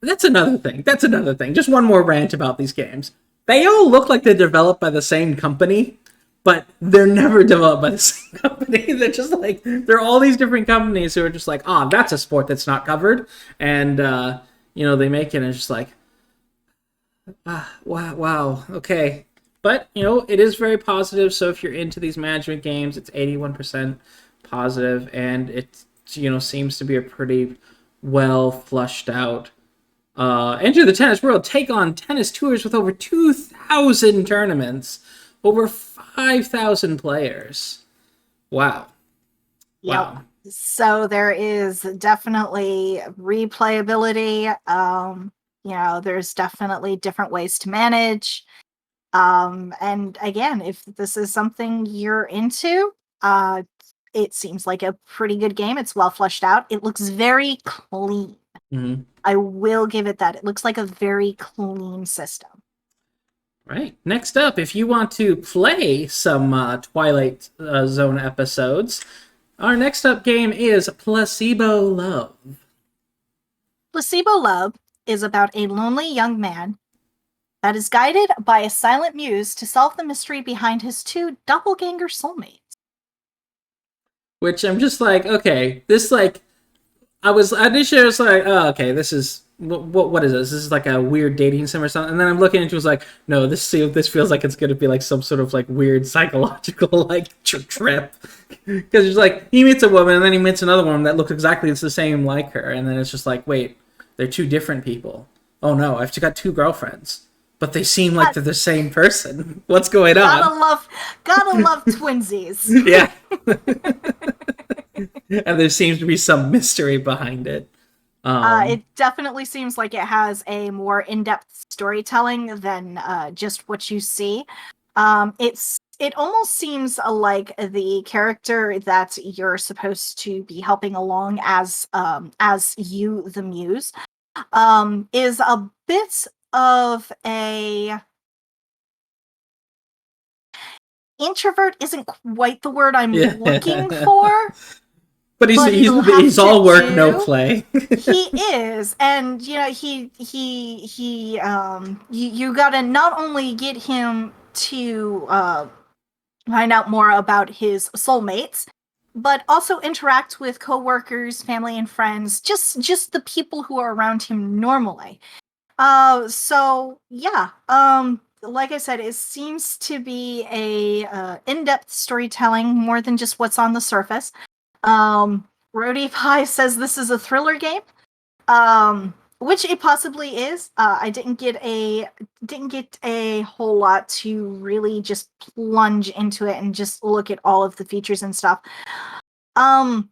Speaker 1: That's another thing. Just one more rant about these games. They all look like they're developed by the same company, but they're never developed by the same company. They're just like, they're all these different companies who are just like, that's a sport that's not covered. And, they make it and it's just like, wow, okay. But, it is very positive. So if you're into these management games, it's 81% positive, and it, seems to be a pretty well flushed out. Enter the tennis world. Take on tennis tours with over 2,000 tournaments. Over 5,000 players. Wow.
Speaker 2: Yep.
Speaker 1: Wow.
Speaker 2: So there is definitely replayability. There's definitely different ways to manage. And again, if this is something you're into, it seems like a pretty good game. It's well fleshed out. It looks very clean. I will give it that. It looks like a very clean system.
Speaker 1: Right. Next up, if you want to play some Twilight Zone episodes, our next up game is Placebo Love.
Speaker 2: Placebo Love is about a lonely young man that is guided by a silent muse to solve the mystery behind his two doppelganger soulmates.
Speaker 1: Which I'm just like, okay, this like, I was like, oh, okay, this is what is this? This is like a weird dating sim or something. And then I'm looking into it, was like, no, this feels like it's gonna be like some sort of like weird psychological like trip. Because it's like he meets a woman and then he meets another woman that looks exactly the same like her, and then it's just like, wait, they're two different people. Oh no, I've got two girlfriends, but they seem like they're the same person. What's going on?
Speaker 2: Gotta love twinsies.
Speaker 1: Yeah. And there seems to be some mystery behind it.
Speaker 2: It definitely seems like it has a more in-depth storytelling than just what you see. It almost seems like the character that you're supposed to be helping along as you, the muse, is a bit of a introvert isn't quite the word I'm looking for.
Speaker 1: But he's all work, no play.
Speaker 2: He is, and you gotta not only get him to find out more about his soulmates, but also interact with coworkers, family, and friends, just the people who are around him normally. So yeah, like I said, it seems to be a in-depth storytelling more than just what's on the surface. RoboPhobik says this is a thriller game, which it possibly is. I didn't get a whole lot to really just plunge into it and just look at all of the features and stuff. But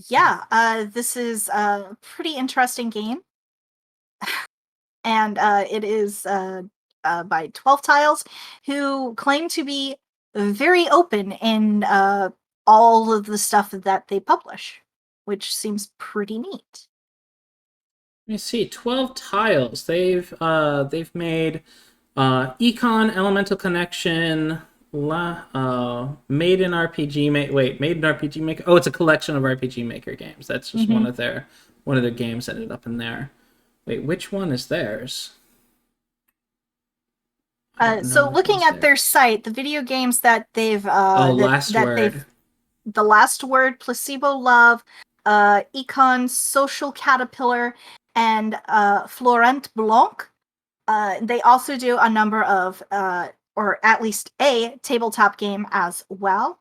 Speaker 2: yeah, this is a pretty interesting game, and it is by 12 Tiles, who claim to be very open in all of the stuff that they publish, which seems pretty neat.
Speaker 1: Let me see, 12 Tiles. They've made Econ, Elemental Connection, Made in RPG Maker. Oh, it's a collection of RPG Maker games. That's just one of their games ended up in there. Wait, which one is theirs?
Speaker 2: So looking at their site, the video games that they've The Last Word, Placebo Love, Econ, Social Caterpillar, and Florent Blanc. They also do a number of, or at least a tabletop game as well.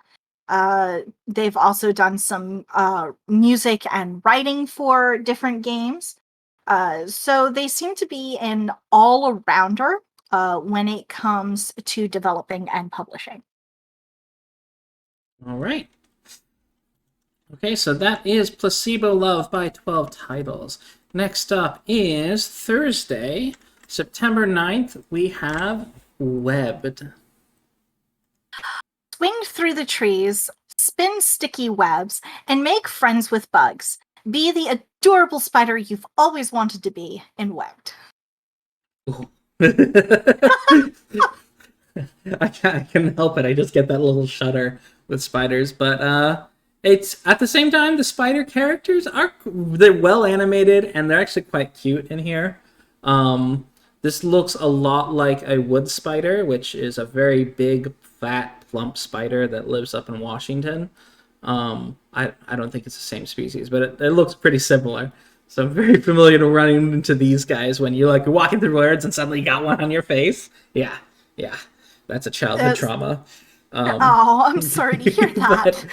Speaker 2: They've also done some music and writing for different games. So they seem to be an all-arounder when it comes to developing and publishing.
Speaker 1: All right. Okay, so that is Placebo Love by 12 Titles. Next up is Thursday, September 9th, we have Webbed.
Speaker 2: Swing through the trees, spin sticky webs, and make friends with bugs. Be the adorable spider you've always wanted to be in Webbed.
Speaker 1: I can't help it. I just get that little shudder with spiders, but it's at the same time the spider characters they're well animated and they're actually quite cute in here. This looks a lot like a wood spider, which is a very big, fat, plump spider that lives up in Washington. I don't think it's the same species, but it looks pretty similar. So I'm very familiar to running into these guys when you're walking through woods and suddenly you got one on your face. Yeah, that's a childhood trauma.
Speaker 2: I'm sorry to hear that.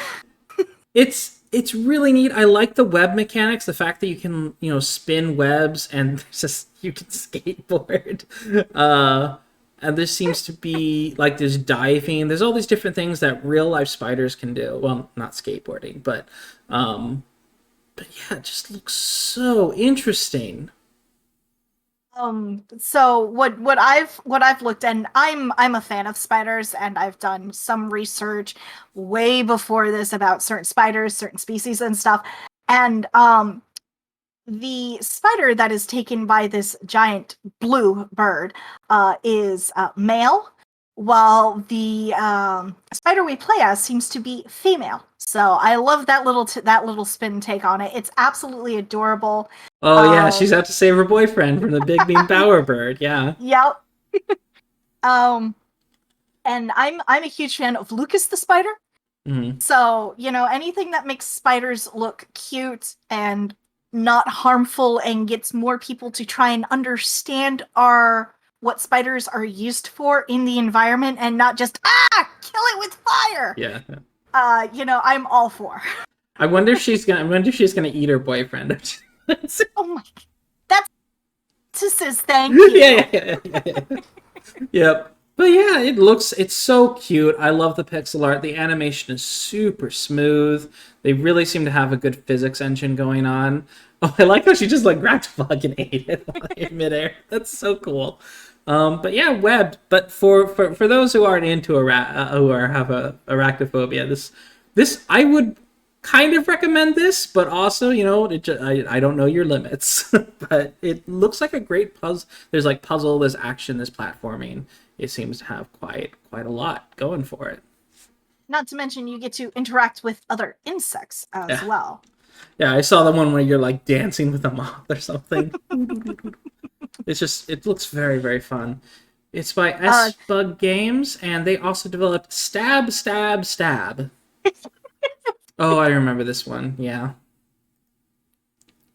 Speaker 1: It's really neat. I like the web mechanics, the fact that you can spin webs and you can skateboard. And there seems to be there's diving. There's all these different things that real life spiders can do. Well, not skateboarding, but yeah, it just looks so interesting.
Speaker 2: So what I've looked, and I'm a fan of spiders, and I've done some research way before this about certain spiders, certain species and stuff. And the spider that is taken by this giant blue bird is male, while the spider we play as seems to be female. So I love that little spin take on it. It's absolutely adorable.
Speaker 1: Oh yeah, she's out to save her boyfriend from the big mean bowerbird. Yeah.
Speaker 2: Yep. And I'm a huge fan of Lucas the spider.
Speaker 1: Mm-hmm.
Speaker 2: So anything that makes spiders look cute and not harmful and gets more people to try and understand what spiders are used for in the environment and not just kill it with fire.
Speaker 1: Yeah.
Speaker 2: I'm all for.
Speaker 1: I wonder if she's gonna eat her boyfriend.
Speaker 2: Oh my! That's says thank you.
Speaker 1: Yeah. Yep. But yeah, it's so cute. I love the pixel art. The animation is super smooth. They really seem to have a good physics engine going on. Oh, I like how she just grabbed a bug and ate it in midair. That's so cool. But yeah, webbed. But for those who aren't into have a arachnophobia, this I would kind of recommend this, but also, I don't know your limits. But it looks like a great puzzle. There's like puzzle, there's action, there's platforming. It seems to have quite a lot going for it.
Speaker 2: Not to mention you get to interact with other insects as well.
Speaker 1: Yeah, I saw the one where you're like dancing with a moth or something. It looks very, very fun. It's by Sbug Games, and they also developed Stab, Stab, Stab. Oh, I remember this one. Yeah.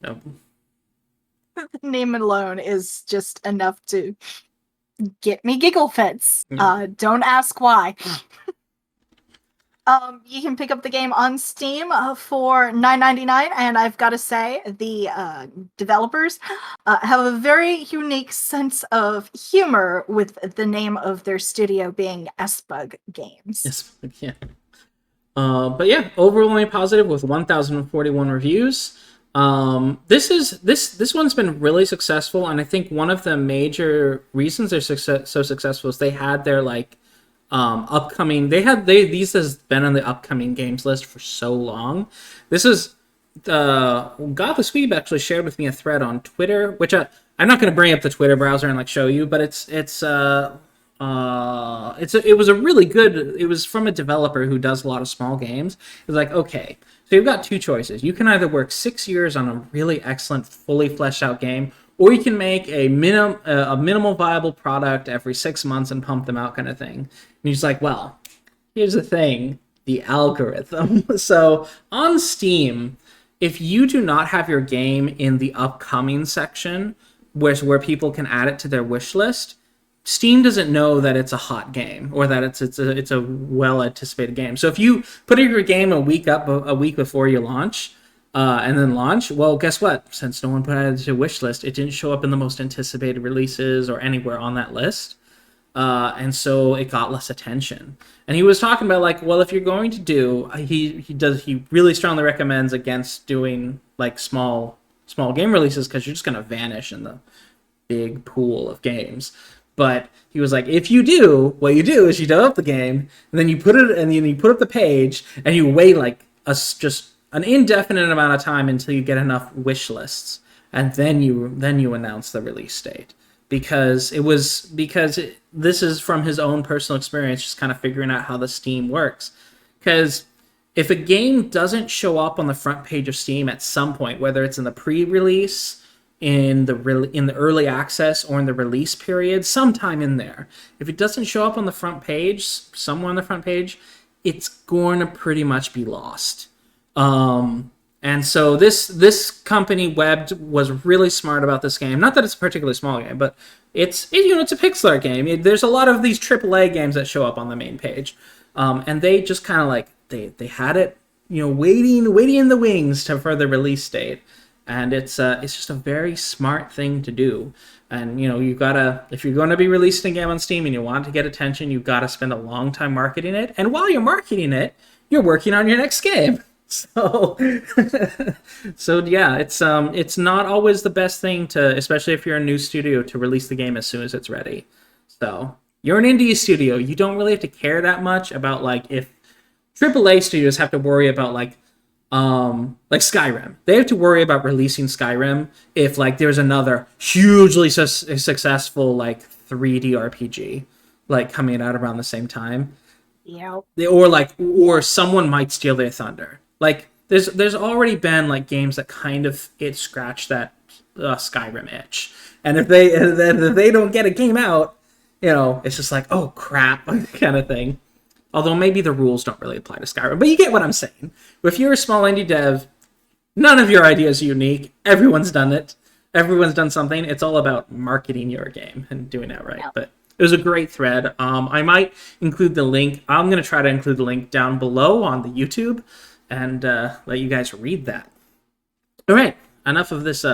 Speaker 1: Nope.
Speaker 2: The name alone is just enough to get me giggle fits. Don't ask why. You can pick up the game on Steam for $9.99, and I've got to say, the developers have a very unique sense of humor with the name of their studio being Sbug Games.
Speaker 1: Yes, yeah. But yeah, overwhelmingly positive with 1,041 reviews. This one's been really successful, and I think one of the major reasons they're so successful is they had their like upcoming. These has been on the upcoming games list for so long. This is Godless Weeb actually shared with me a thread on Twitter, which I'm not going to bring up the Twitter browser and like show you, but it was a really good. It was from a developer who does a lot of small games. It was like, okay, so you've got two choices. You can either work 6 years on a really excellent, fully fleshed out game, or you can make a minimal viable product every 6 months and pump them out, kind of thing. And he's like, well, here's the thing: the algorithm. So on Steam, if you do not have your game in the upcoming section, where people can add it to their wish list, Steam doesn't know that it's a hot game or that it's a well anticipated game. So if you put your game a week before you launch, and then launch, well, guess what? Since no one put it to wish list, it didn't show up in the most anticipated releases or anywhere on that list, and so it got less attention. And he was talking about like, well, if you're going to do, he really strongly recommends against doing like small game releases because you're just gonna vanish in the big pool of games. But he was like, if you do, what you do is you develop the game, and then you put up the page, and you wait like just an indefinite amount of time until you get enough wish lists, and then you announce the release date. Because this is from his own personal experience, just kind of figuring out how the Steam works. Because if a game doesn't show up on the front page of Steam at some point, whether it's in the pre-release, in the early access, or in the release period, sometime in there, if it doesn't show up on the front page, somewhere on the front page, it's going to pretty much be lost. And so this company, Webbed, was really smart about this game. Not that it's a particularly small game, but it's a pixel art game. There's a lot of these AAA games that show up on the main page, and they just kind of like they had it, waiting in the wings for the release date. And it's just a very smart thing to do. And you've gotta, if you're going to be releasing a game on Steam and you want to get attention, you've got to spend a long time marketing it. And while you're marketing it, you're working on your next game. So yeah, it's not always the best thing to, especially if you're a new studio, to release the game as soon as it's ready. So you're an indie studio, you don't really have to care that much about like if AAA studios have to worry about like Skyrim. They have to worry about releasing Skyrim if like there's another hugely successful like 3D RPG like coming out around the same time.
Speaker 2: Yeah.
Speaker 1: Or someone might steal their thunder. Like there's already been like games that kind of scratch that Skyrim itch. And if they don't get a game out, it's just like, oh crap, kind of thing. Although maybe the rules don't really apply to Skyrim. But you get what I'm saying. If you're a small indie dev, none of your ideas are unique. Everyone's done it. Everyone's done something. It's all about marketing your game and doing it right. Yeah. But it was a great thread. I might include the link. I'm going to try to include the link down below on the YouTube and let you guys read that. All right. Enough of this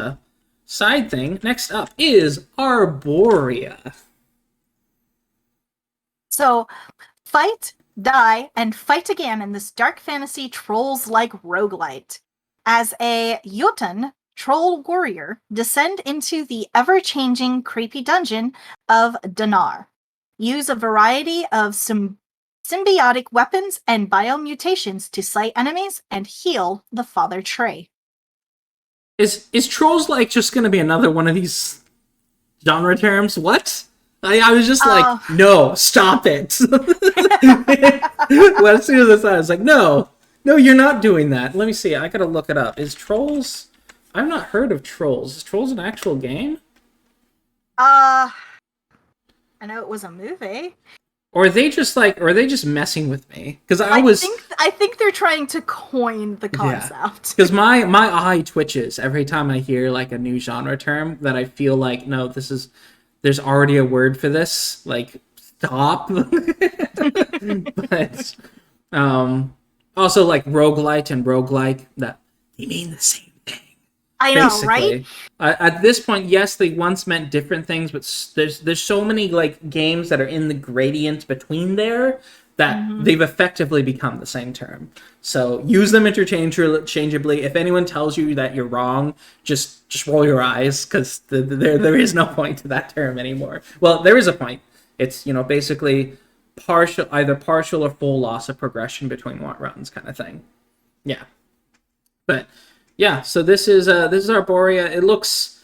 Speaker 1: side thing. Next up is Arboria.
Speaker 2: So, fight, die, and fight again in this dark fantasy trolls-like roguelite. As a Jotun troll warrior, descend into the ever-changing creepy dungeon of Dinar. Use a variety of symbiotic weapons and biomutations to slay enemies and heal the father tree.
Speaker 1: Is Trolls like just going to be another one of these genre terms? What? I was just like, no, stop it. Well, as soon as I saw it, I was like, no, you're not doing that. Let me see. I gotta look it up. Is Trolls? I've not heard of Trolls. Is Trolls an actual game?
Speaker 2: I know it was a movie.
Speaker 1: Or are they just messing with me? Because I
Speaker 2: think they're trying to coin the concept.
Speaker 1: Because my eye twitches every time I hear like a new genre term that I feel like, no, there's already a word for this. Like, stop. But also like rogue-lite and roguelike, that they mean the same thing.
Speaker 2: I know, right?
Speaker 1: At this point, yes, they once meant different things, but there's so many like games that are in the gradient between there that they've effectively become the same term. So use them interchangeably. If anyone tells you that you're wrong, just roll your eyes, because there is no point to that term anymore. Well, there is a point. It's, basically either partial or full loss of progression between runs kind of thing. Yeah. But yeah, so this is Arboria. It looks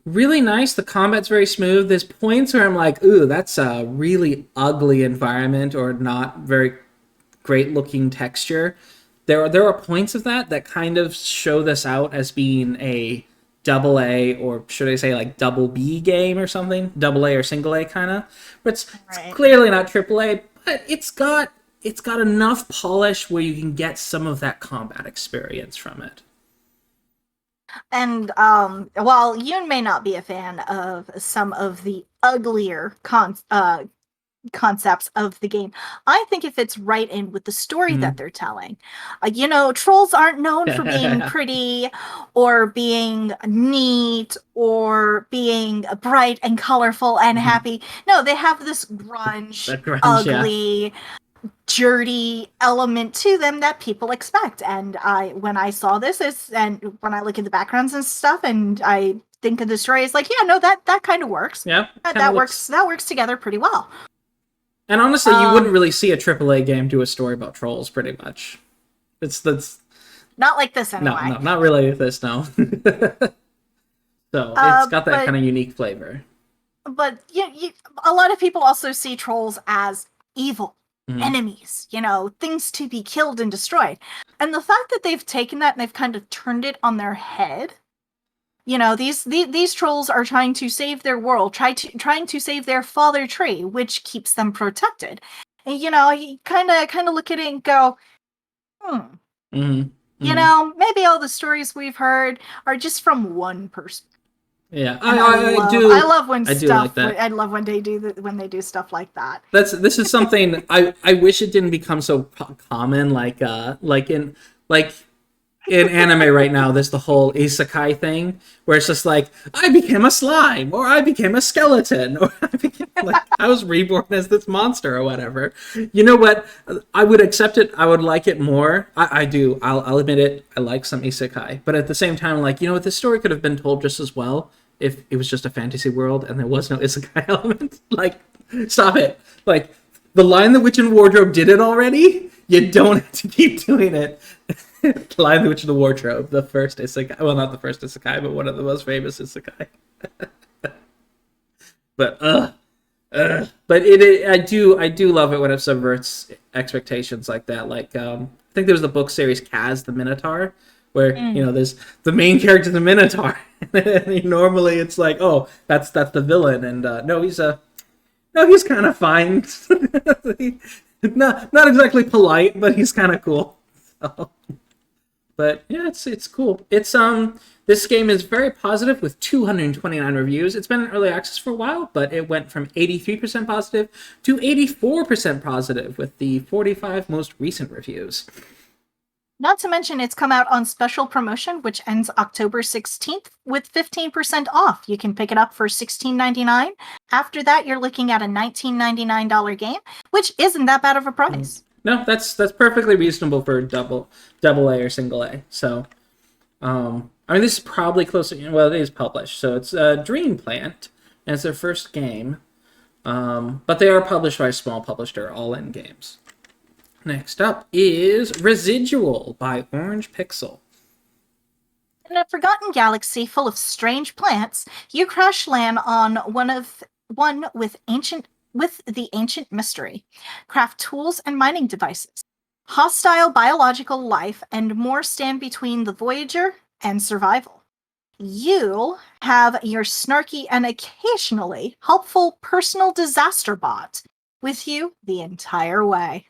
Speaker 1: really nice. The combat's very smooth. There's points where I'm like, ooh, that's a really ugly environment or not very great looking texture. There are points of that kind of show this out as being a double A, or should I say like double B game or something, double A or single A kind of. But it's clearly not triple A, but it's got enough polish where you can get some of that combat experience from it.
Speaker 2: And while you may not be a fan of some of the uglier concepts of the game, I think it fits right in with the story that they're telling. Trolls aren't known for being pretty or being neat or being bright and colorful and happy. No, they have this grunge ugly, dirty element to them that people expect. And when I saw this, and when I look at the backgrounds and stuff, and I think of the story, it's like, yeah, no, that kind of works.
Speaker 1: Yeah,
Speaker 2: that works together pretty well.
Speaker 1: And honestly, you wouldn't really see a AAA game do a story about trolls, pretty much. That's
Speaker 2: not like this anyway.
Speaker 1: No, not really like this. No. So it's got that kind of unique flavor.
Speaker 2: But a lot of people also see trolls as evil. Enemies, things to be killed and destroyed. And the fact that they've taken that and they've kind of turned it on their head, these trolls are trying to save their world, trying to save their father tree, which keeps them protected. And you kind of look at it and go, maybe all the stories we've heard are just from one person.
Speaker 1: Yeah,
Speaker 2: I love when they do stuff like that.
Speaker 1: This is something I wish it didn't become so common. Like in anime right now, there's the whole isekai thing where it's just like, I became a slime, or I became a skeleton, or I was reborn as this monster or whatever. You know what? I would accept it. I would like it more. I do. I'll admit it. I like some isekai, but at the same time, like, this story could have been told just as well if it was just a fantasy world and there was no isekai element. Like, stop it. Like, The Lion, the Witch, and Wardrobe did it already. You don't have to keep doing it. The Lion, the Witch, and the Wardrobe, the first isekai. Well, not the first isekai, but one of the most famous isekai. But I do love it when it subverts expectations like that. Like, I think there was the book series Kaz the Minotaur, where there's the main character, the Minotaur. Normally it's like, oh, that's the villain, and no, he's kind of fine. not exactly polite, but he's kind of cool. So. But yeah, it's cool. It's this game is very positive with 229 reviews. It's been in early access for a while, but it went from 83% positive to 84% positive with the 45 most recent reviews.
Speaker 2: Not to mention, it's come out on special promotion, which ends October 16th with 15% off. You can pick it up for $16.99. After that, you're looking at a $19.99 game, which isn't that bad of a price.
Speaker 1: No, that's perfectly reasonable for double A or single A. So, this is probably closer. Well, it is published, so it's Dreamplant, and it's their first game. But they are published by a small publisher, All In Games. Next up is Residual by Orangepixel.
Speaker 2: In a forgotten galaxy full of strange plants, you crash land on one with the ancient mystery. Craft tools and mining devices. Hostile biological life and more stand between the Voyager and survival. You'll have your snarky and occasionally helpful personal disaster bot with you the entire way.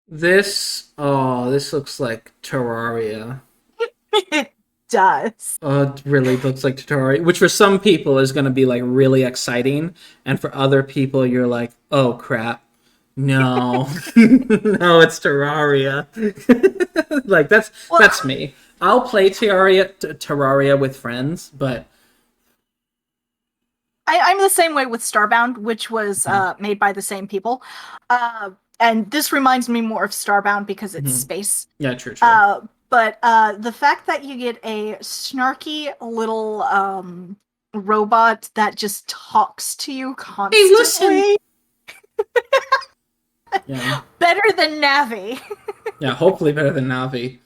Speaker 1: This looks like Terraria.
Speaker 2: It does.
Speaker 1: Oh, it really looks like Terraria, which for some people is going to be like really exciting, and for other people you're like, oh crap, no, no, it's Terraria. Like that's me. I'll play Terraria with friends, but
Speaker 2: I'm the same way with Starbound, which was made by the same people. And this reminds me more of Starbound because it's space.
Speaker 1: Yeah, true.
Speaker 2: But the fact that you get a snarky little robot that just talks to you constantly.
Speaker 1: Hey, listen. Yeah.
Speaker 2: Better than Navi.
Speaker 1: Yeah, hopefully better than Navi.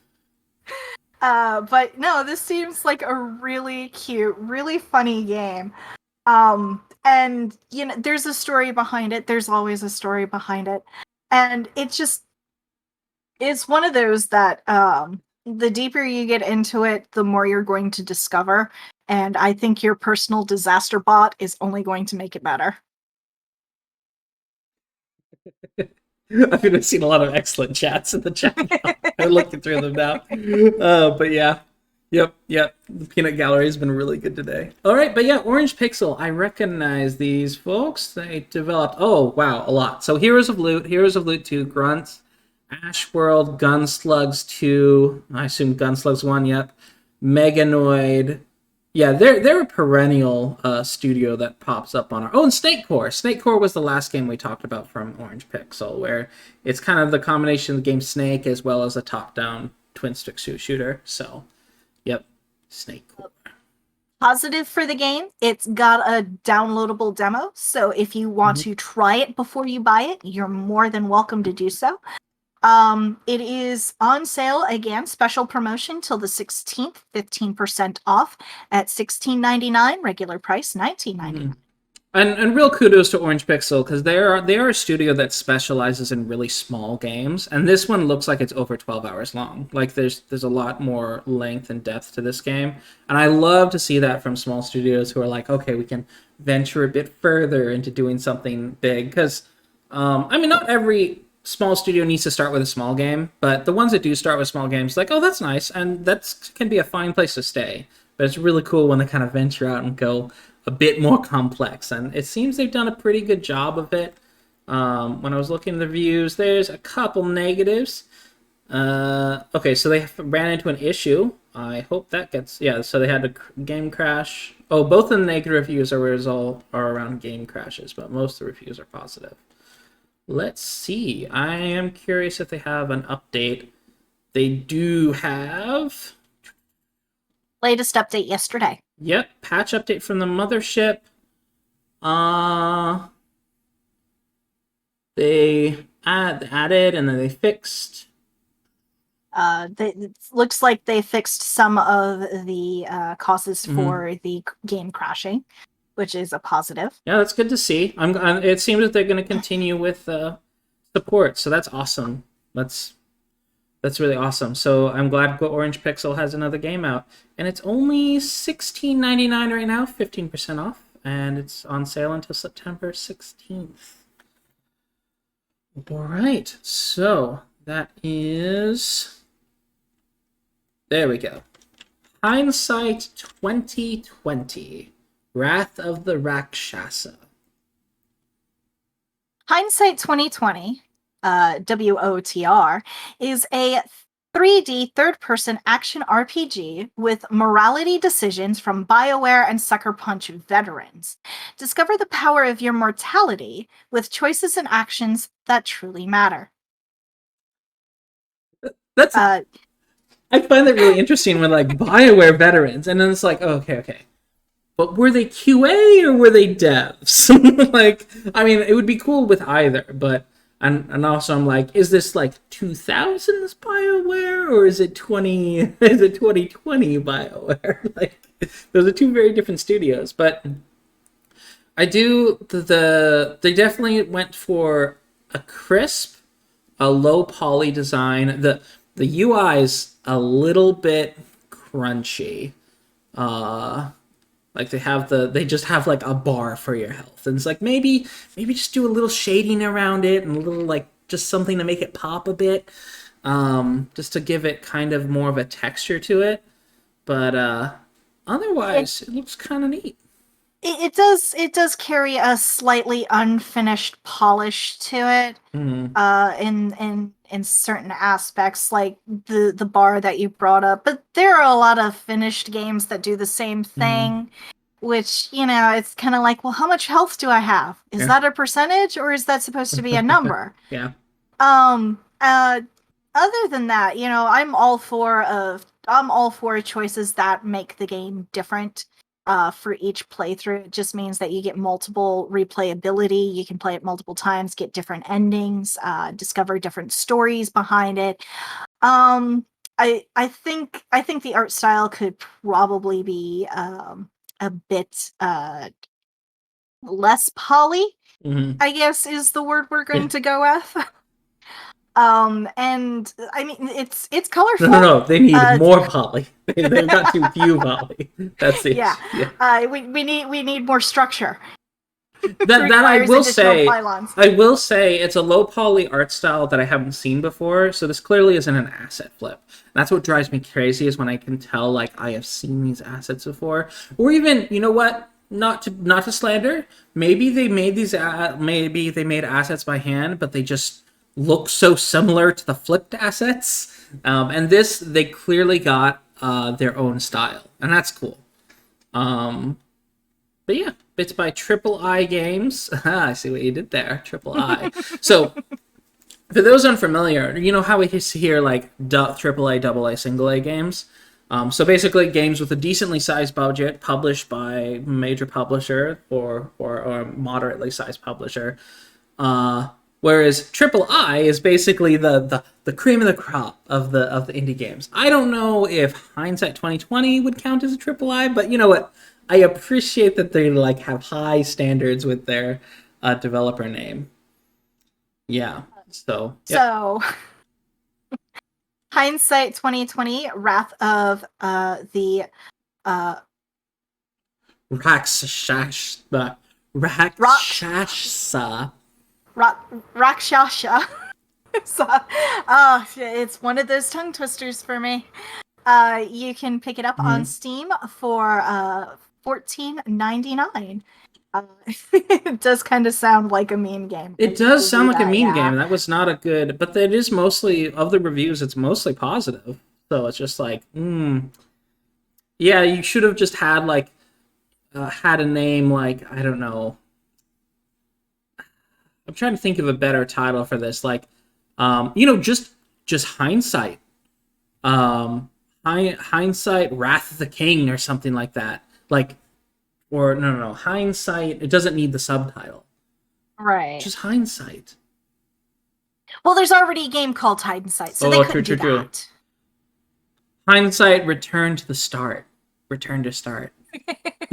Speaker 2: But no, this seems like a really cute, really funny game. And you know, there's a story behind it. There's always a story behind it. And it's one of those that the deeper you get into it, the more you're going to discover. And I think your personal disaster bot is only going to make it better.
Speaker 1: I've been seeing a lot of excellent chats in the chat. I'm looking through them now. But yeah. Yep. The peanut gallery has been really good today. All right, but yeah, Orangepixel. I recognize these folks. They developed, oh, wow, a lot. So Heroes of Loot 2, Grunts, Ash World, Gunslugs 2, I assume Gunslugs 1, yep. Meganoid. Yeah, they're a perennial studio that pops up on our... Oh, and Snake Core. Snake Core was the last game we talked about from Orangepixel, where it's kind of the combination of the game Snake as well as a top-down twin-stick shooter. So, yep, Snake Core.
Speaker 2: Positive for the game, it's got a downloadable demo, so if you want to try it before you buy it, you're more than welcome to do so. It is on sale again, special promotion till the 16th, 15% off at $16.99, regular price $19.99.
Speaker 1: And real kudos to Orangepixel, because they are a studio that specializes in really small games, and this one looks like it's over 12 hours long. Like there's a lot more length and depth to this game, and I love to see that from small studios who are like, okay, we can venture a bit further into doing something big. Because I mean, not every small studio needs to start with a small game, but the ones that do start with small games, like, oh, that's nice, and that can be a fine place to stay. But it's really cool when they kind of venture out and go a bit more complex, and it seems they've done a pretty good job of it. When I was looking at the reviews, there's a couple negatives. Okay, so they ran into an issue. I hope that gets... Yeah, so they had a game crash. Oh, both of the negative reviews are around game crashes, but most of the reviews are positive. Let's see. I am curious if they have an update. They do have...
Speaker 2: Latest update yesterday.
Speaker 1: Yep, patch update from the mothership. They added and then they fixed.
Speaker 2: It looks like they fixed some of the causes for the game crashing, which is a positive.
Speaker 1: Yeah, that's good to see. It seems that they're going to continue with support, so that's awesome. That's really awesome. So I'm glad Orangepixel has another game out. And it's only $16.99 right now, 15% off. And it's on sale until September 16th. All right. So that is... There we go. Hindsight 2020. Wrath of the Raakshasa.
Speaker 2: Hindsight 2020... WOTR, is a 3D third-person action RPG with morality decisions from BioWare and Sucker Punch veterans. Discover the power of your mortality with choices and actions that truly matter.
Speaker 1: That's I find that really interesting when like BioWare veterans, and then it's like, oh, okay. but were they QA or were they devs? Like, I mean, it would be cool with either, but and also I'm like, is this like 2000s BioWare or is it 2020 BioWare? Like, those are two very different studios, but I do they definitely went for a crisp, a low poly design. The UI is a little bit crunchy. Like they just have like a bar for your health, and it's like maybe just do a little shading around it and a little like just something to make it pop a bit, just to give it kind of more of a texture to it. But otherwise, it looks kind of neat.
Speaker 2: It does carry a slightly unfinished polish to it. In certain aspects, like the bar that you brought up, but there are a lot of finished games that do the same thing, which, you know, it's kind of like, well, how much health do I have? Is that a percentage or is that supposed to be a number?
Speaker 1: Yeah.
Speaker 2: Other than that, you know, I'm all for choices that make the game different. For each playthrough, it just means that you get multiple replayability. You can play it multiple times, get different endings, discover different stories behind it. I think the art style could probably be a bit less poly. I guess is the word we're going to go with. And I mean, it's colorful.
Speaker 1: No, they need more poly. They've got too few poly. That's it.
Speaker 2: Yeah. We need more structure.
Speaker 1: That I will say. Pylons. I will say it's a low poly art style that I haven't seen before. So this clearly isn't an asset flip. That's what drives me crazy, is when I can tell like I have seen these assets before, or even, you know what? Not to slander. Maybe they made made assets by hand, but they just look so similar to the flipped assets, and this, they clearly got their own style, and that's cool. But yeah, it's by Triple I Games. I see what you did there, Triple I. So for those unfamiliar, you know how we hear like Triple A, Double A, Single A games. So basically, games with a decently sized budget, published by a major publisher or a moderately sized publisher. Whereas Triple I is basically the cream of the crop of the indie games. I don't know if Hindsight 2020 would count as a Triple I, but you know what? I appreciate that they like have high standards with their developer name. Yeah. So. Yep.
Speaker 2: So, Hindsight 2020, Wrath of the
Speaker 1: Raakshasa.
Speaker 2: Raakshasa. So, it's one of those tongue twisters for me. You can pick it up on Steam for $14.99. It does kind of sound like a meme game.
Speaker 1: It does sound like a meme game. That was not a good, but it is mostly, of the reviews, it's mostly positive. So it's just like, yeah, you should have just had like had a name like, I don't know. I'm trying to think of a better title for this, like, you know, just Hindsight, Hindsight, Wrath of the King, or something like that, like, or no, Hindsight. It doesn't need the subtitle,
Speaker 2: right?
Speaker 1: Just Hindsight.
Speaker 2: Well, there's already a game called Hindsight, so they couldn't do that.
Speaker 1: Hindsight, Return to Start. You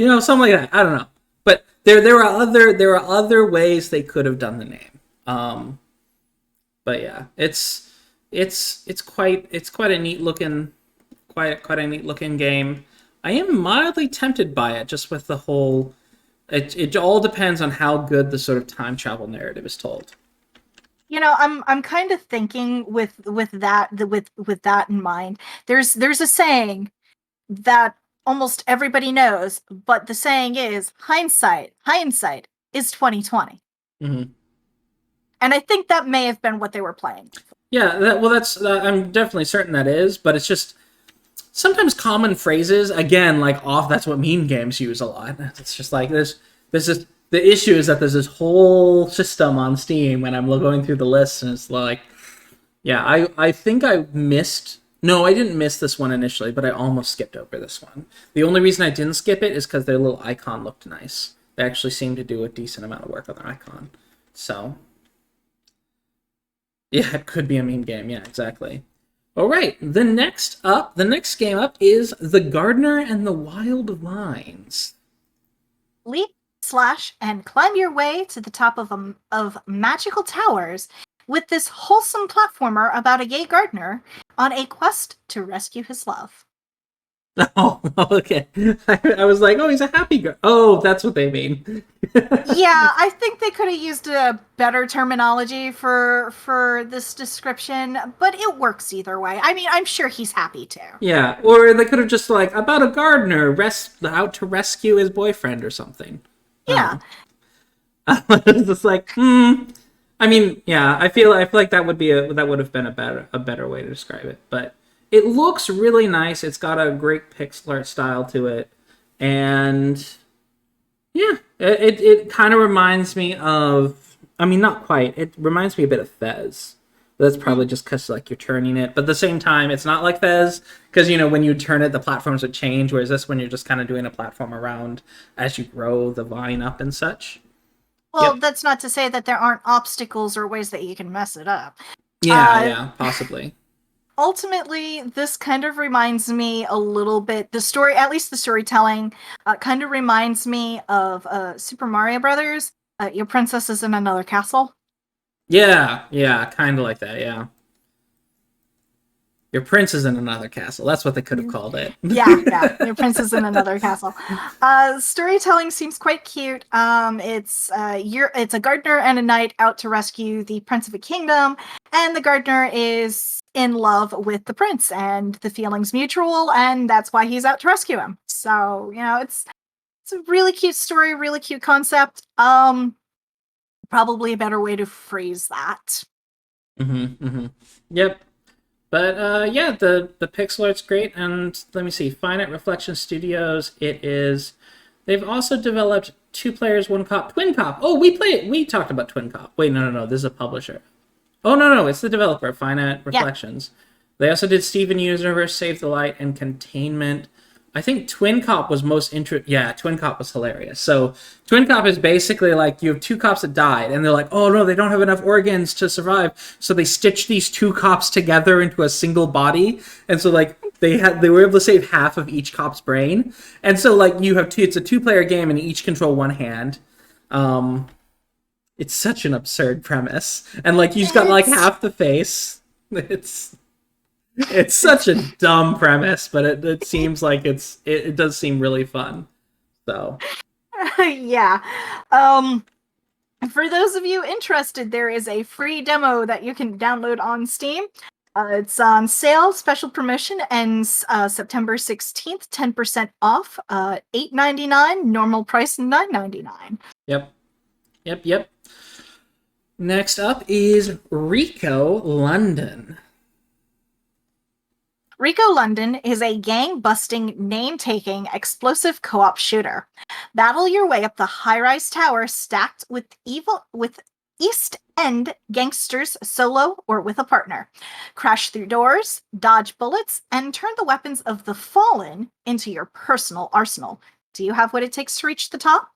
Speaker 1: know, something like that. I don't know. But there are other ways they could have done the name. But yeah, it's quite a neat looking game. I am mildly tempted by it, just with the whole. It all depends on how good the sort of time travel narrative is told.
Speaker 2: You know, I'm kind of thinking with that in mind. There's a saying that almost everybody knows, but the saying is hindsight is 2020.
Speaker 1: Mm-hmm.
Speaker 2: And I think that may have been what they were playing.
Speaker 1: Yeah, that's I'm definitely certain that is, but it's just sometimes common phrases, again, like that's what meme games use a lot. It's just like this is the issue, is that there's this whole system on Steam when I'm going through the list, and it's like, yeah, I think I missed No, I didn't miss this one initially, but I almost skipped over this one. The only reason I didn't skip it is because their little icon looked nice. They actually seemed to do a decent amount of work on their icon. So, yeah, it could be a meme game. Yeah, exactly. All right, the next game up is The Gardener and the Wild Vines.
Speaker 2: Leap, slash, and climb your way to the top of magical towers with this wholesome platformer about a gay gardener on a quest to rescue his love.
Speaker 1: Oh, okay. I was like, oh, he's a happy girl. Oh, that's what they mean.
Speaker 2: Yeah, I think they could have used a better terminology for this description, but it works either way. I mean, I'm sure he's happy too.
Speaker 1: Yeah, or they could have just like about a gardener out to rescue his boyfriend or something.
Speaker 2: Yeah.
Speaker 1: It's just like, I mean, yeah, I feel like that would have been a better way to describe it. But it looks really nice. It's got a great pixel art style to it, and yeah, it kind of reminds me of. I mean, not quite. It reminds me a bit of Fez. That's probably just because like you're turning it, but at the same time, it's not like Fez because when you turn it, the platforms would change. Whereas this one, you're just kind of doing a platform around as you grow the vine up and such.
Speaker 2: Well, That's not to say that there aren't obstacles or ways that you can mess it up.
Speaker 1: Yeah, possibly.
Speaker 2: Ultimately, this kind of reminds me a little bit, the story, at least the storytelling, kind of reminds me of Super Mario Brothers. Your princess is in another castle.
Speaker 1: Yeah, kind of like that, yeah. Your prince is in another castle. That's what they could have called it.
Speaker 2: Yeah. Your prince is in another castle. Storytelling seems quite cute. It's a gardener and a knight out to rescue the prince of a kingdom, and the gardener is in love with the prince, and the feeling's mutual, and that's why he's out to rescue him. So, it's a really cute story, really cute concept. Probably a better way to phrase that.
Speaker 1: Yep. But yeah, the pixel art's great, and let me see, Finite Reflection Studios. They've also developed 2 players, 1 cop, Twin Cop. Oh, we talked about Twin Cop. Wait, no, this is a publisher. Oh no, it's the developer, Finite Reflections. Yeah. They also did Steven Universe, Save the Light, and Containment. I think Twin Cop was Twin Cop was hilarious. So Twin Cop is basically like you have 2 cops that died, and they're like, oh no, they don't have enough organs to survive. So they stitch these 2 cops together into a single body, and so like they were able to save half of each cop's brain. And so like it's a 2-player game, and each control 1 hand. It's such an absurd premise, and like you've got like half the face. It's such a dumb premise, but it seems like it does seem really fun. So
Speaker 2: yeah. For those of you interested, there is a free demo that you can download on Steam. It's on sale. Special promotion ends September 16th, 10% off. $8.99, normal price $9.99.
Speaker 1: Yep. Next up is RICO London.
Speaker 2: RICO London is a gang-busting, name-taking, explosive co-op shooter. Battle your way up the high-rise tower stacked with East End gangsters solo or with a partner. Crash through doors, dodge bullets, and turn the weapons of the fallen into your personal arsenal. Do you have what it takes to reach the top?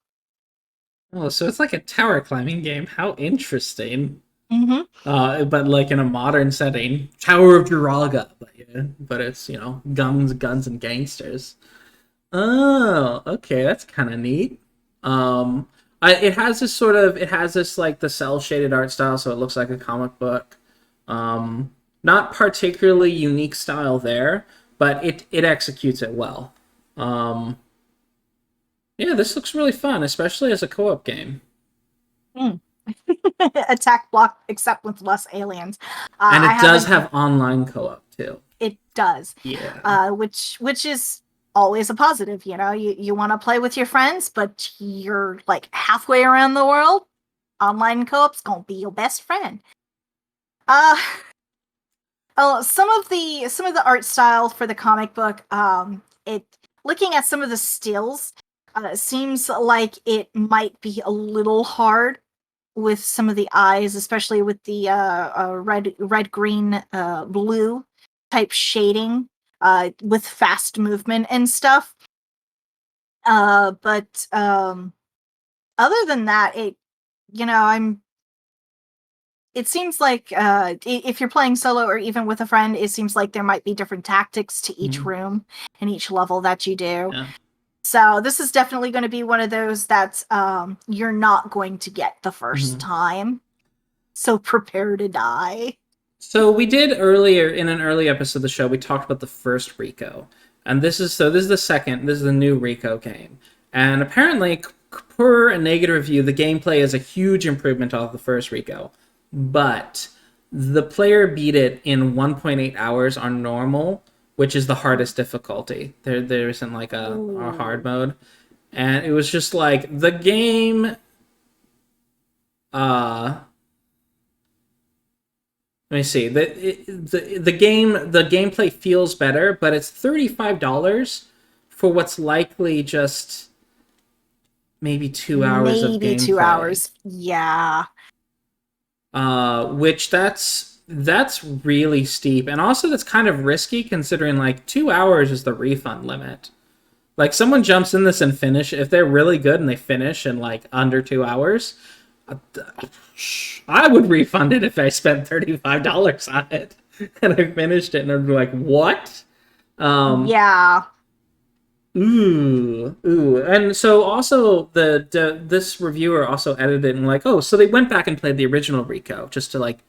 Speaker 1: Oh, so it's like a tower climbing game. How interesting.
Speaker 2: Mm-hmm.
Speaker 1: But like in a modern setting, Tower of Jiraga, but it's guns and gangsters. Oh, okay, that's kind of neat. It has this like the cell shaded art style, so it looks like a comic book. Not particularly unique style there, but it executes it well. Yeah, this looks really fun, especially as a co-op game.
Speaker 2: Attack block, except with less aliens.
Speaker 1: And it does have online co-op too.
Speaker 2: It does.
Speaker 1: Yeah.
Speaker 2: Which is always a positive. You want to play with your friends, but you're like halfway around the world. Online co-op's gonna be your best friend. Some of the art style for the comic book. Looking at some of the stills. Seems like it might be a little hard with some of the eyes, especially with the red, green, blue type shading with fast movement and stuff. But other than that, it seems like if you're playing solo or even with a friend, it seems like there might be different tactics to each room and each level that you do.
Speaker 1: Yeah.
Speaker 2: So this is definitely going to be one of those that you're not going to get the first time. So prepare to die.
Speaker 1: So we did earlier, in an early episode of the show, we talked about the first RICO. And this is the new RICO game. And apparently, per a negative review, the gameplay is a huge improvement off the first RICO. But the player beat it in 1.8 hours on normal, which is the hardest difficulty. There isn't like a hard mode. And it was just like, the game... Let me see. The gameplay feels better, but it's $35 for what's likely just maybe 2 hours of gameplay.
Speaker 2: Maybe 2 hours, yeah.
Speaker 1: Which that's really steep, and also that's kind of risky considering like 2 hours is the refund limit. Like someone jumps in this and finish, if they're really good and they finish in like under 2 hours. I would refund it if I spent $35 on it and I finished it and I'd be like, what?
Speaker 2: Yeah.
Speaker 1: Ooh. And so also this reviewer also edited and like, oh, so they went back and played the original RICO just to like,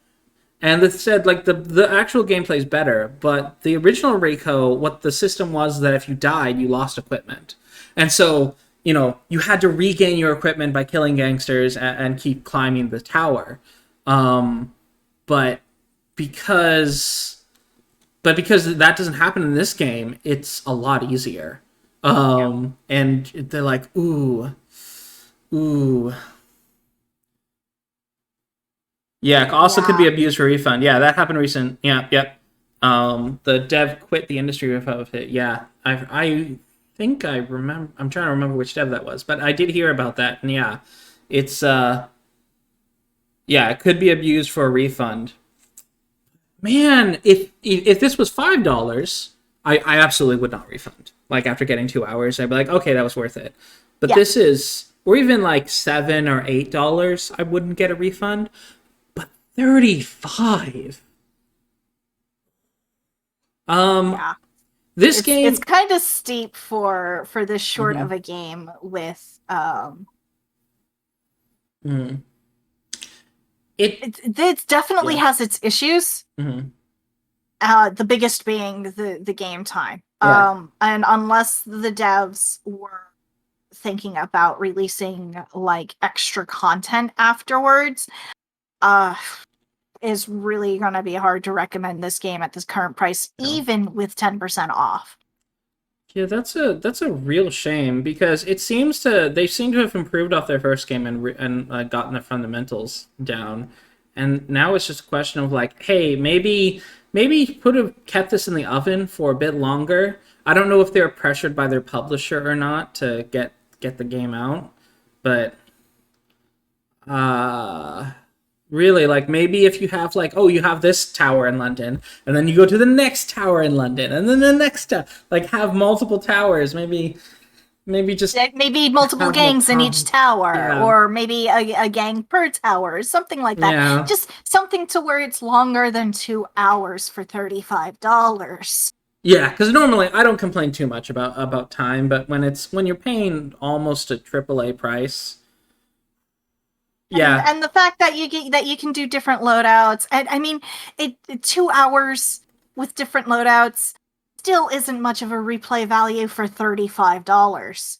Speaker 1: and it said like the actual gameplay is better, but the original RICO, what the system was that if you died, you lost equipment. And so, you had to regain your equipment by killing gangsters and keep climbing the tower. But because that doesn't happen in this game, it's a lot easier. And they're like, ooh. Yeah, also could be abused for refund. Yeah, that happened recent. Yeah, yep. The dev quit the industry of it. Yeah, I think I remember. I'm trying to remember which dev that was, but I did hear about that. And yeah, it's it could be abused for a refund. Man, if this was $5, I absolutely would not refund. Like after getting 2 hours, I'd be like, okay, that was worth it. But this is, or even like $7 or $8, I wouldn't get a refund. But $35. This game,
Speaker 2: it's kind of steep for this short of a game with it definitely has its issues. The biggest being the game time. And unless the devs were thinking about releasing like extra content afterwards, is really going to be hard to recommend this game at this current price, even with 10% off.
Speaker 1: Yeah, that's a real shame because they seem to have improved off their first game and gotten the fundamentals down, and now it's just a question of like, hey, maybe could have kept this in the oven for a bit longer. I don't know if they were pressured by their publisher or not to get the game out, but really, like, maybe if you have, like, you have this tower in London, and then you go to the next tower in London, and then the next tower, like, have multiple towers, maybe
Speaker 2: multiple gangs in each tower, or maybe a gang per tower, something like that.
Speaker 1: Yeah.
Speaker 2: Just something to where it's longer than 2 hours for $35.
Speaker 1: Yeah, because normally I don't complain too much about time, but when you're paying almost a AAA price.
Speaker 2: And the fact that you can do different loadouts, and I mean, 2 hours with different loadouts still isn't much of a replay value for $35.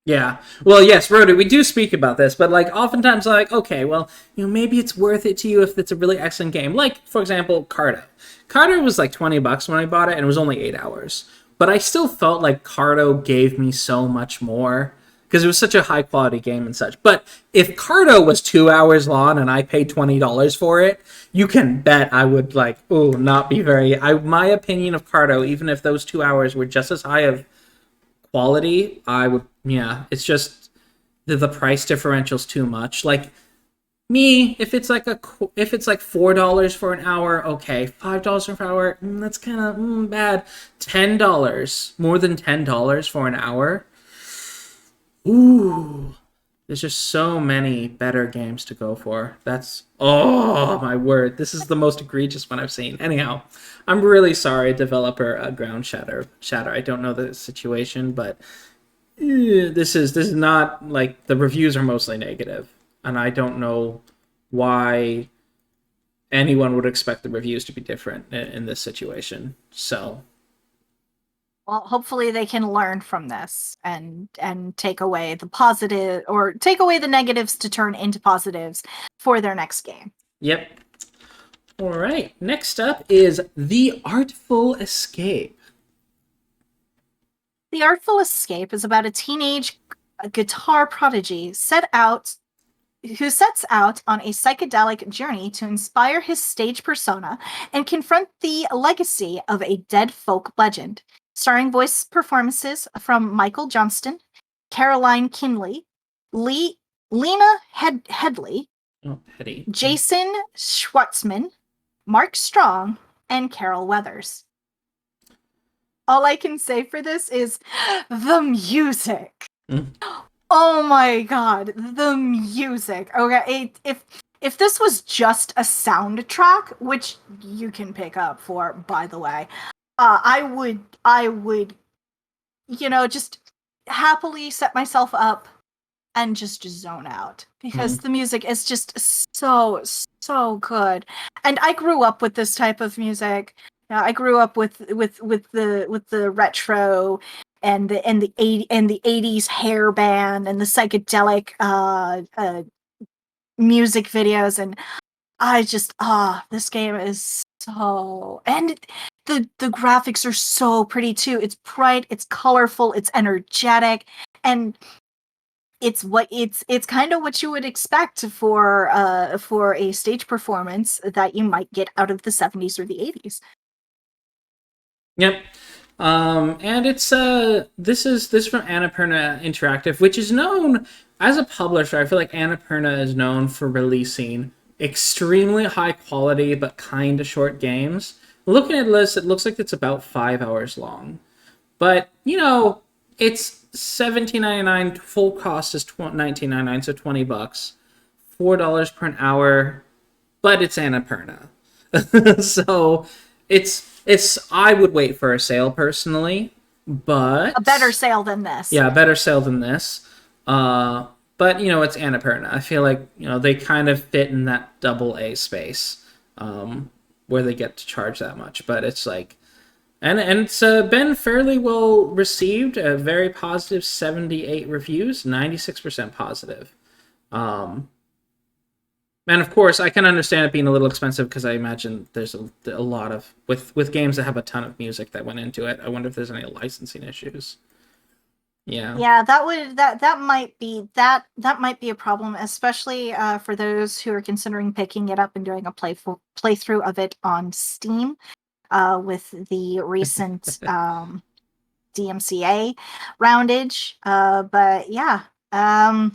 Speaker 1: Yeah. Well, yes, Rhoda, we do speak about this, but like oftentimes, like, okay, well, maybe it's worth it to you if it's a really excellent game. Like, for example, Cardo. Cardo was like $20 when I bought it, and it was only 8 hours. But I still felt like Cardo gave me so much more, because it was such a high-quality game and such. But if Cardo was 2 hours long and I paid $20 for it, you can bet I would, not be very... my opinion of Cardo, even if those 2 hours were just as high of quality, I would... Yeah, it's just... The price differential's too much. Like, Me, if it's like $4 for an hour, okay. $5 for an hour, that's kind of bad. $10, more than $10 for an hour. Ooh, there's just so many better games to go for. That's, oh my word, this is the most egregious one I've seen. Anyhow, I'm really sorry, developer Ground Shatter. I don't know the situation, but this is not like, the reviews are mostly negative. And I don't know why anyone would expect the reviews to be different in this situation. So,
Speaker 2: well, hopefully they can learn from this and take away the positive, or take away the negatives to turn into positives for their next game.
Speaker 1: Yep. All right. Next up is The Artful Escape.
Speaker 2: The Artful Escape is about a teenage guitar prodigy who sets out on a psychedelic journey to inspire his stage persona and confront the legacy of a dead folk legend. Starring voice performances from Michael Johnston, Caroline Kinley, Lena Headley, Jason Schwartzman, Mark Strong, and Carol Weathers. All I can say for this is the music. Oh my god, the music. Okay, if this was just a soundtrack, which you can pick up for, by the way, I would, just happily set myself up and just zone out, because the music is just so good. And I grew up with this type of music. I grew up with the retro and the 80s hair band and the psychedelic music videos, and I just this game is so, and the graphics are so pretty too. It's bright, it's colorful, it's energetic, and it's kind of what you would expect for a stage performance that you might get out of the 70s or the 80s.
Speaker 1: Yep. And it's this is from Annapurna Interactive, which is known as a publisher. I feel like Annapurna is known for releasing extremely high quality but kind of short games. Looking at the list, it looks like it's about 5 hours long. But, it's $17.99, full cost is $19.99, so $20. $4 per an hour, but it's Annapurna. So it's I would wait for a sale personally, but
Speaker 2: a better sale than this.
Speaker 1: Yeah, a better sale than this. But it's Annapurna. I feel like they kind of fit in that AA space, where they get to charge that much. But it's like, and it's been fairly well received. A very positive 78 reviews, 96% positive. And of course, I can understand it being a little expensive, because I imagine there's a lot of with games that have a ton of music that went into it. I wonder if there's any licensing issues. Yeah,
Speaker 2: that might be a problem, especially for those who are considering picking it up and doing a playthrough of it on Steam, with the recent DMCA roundage. But yeah. I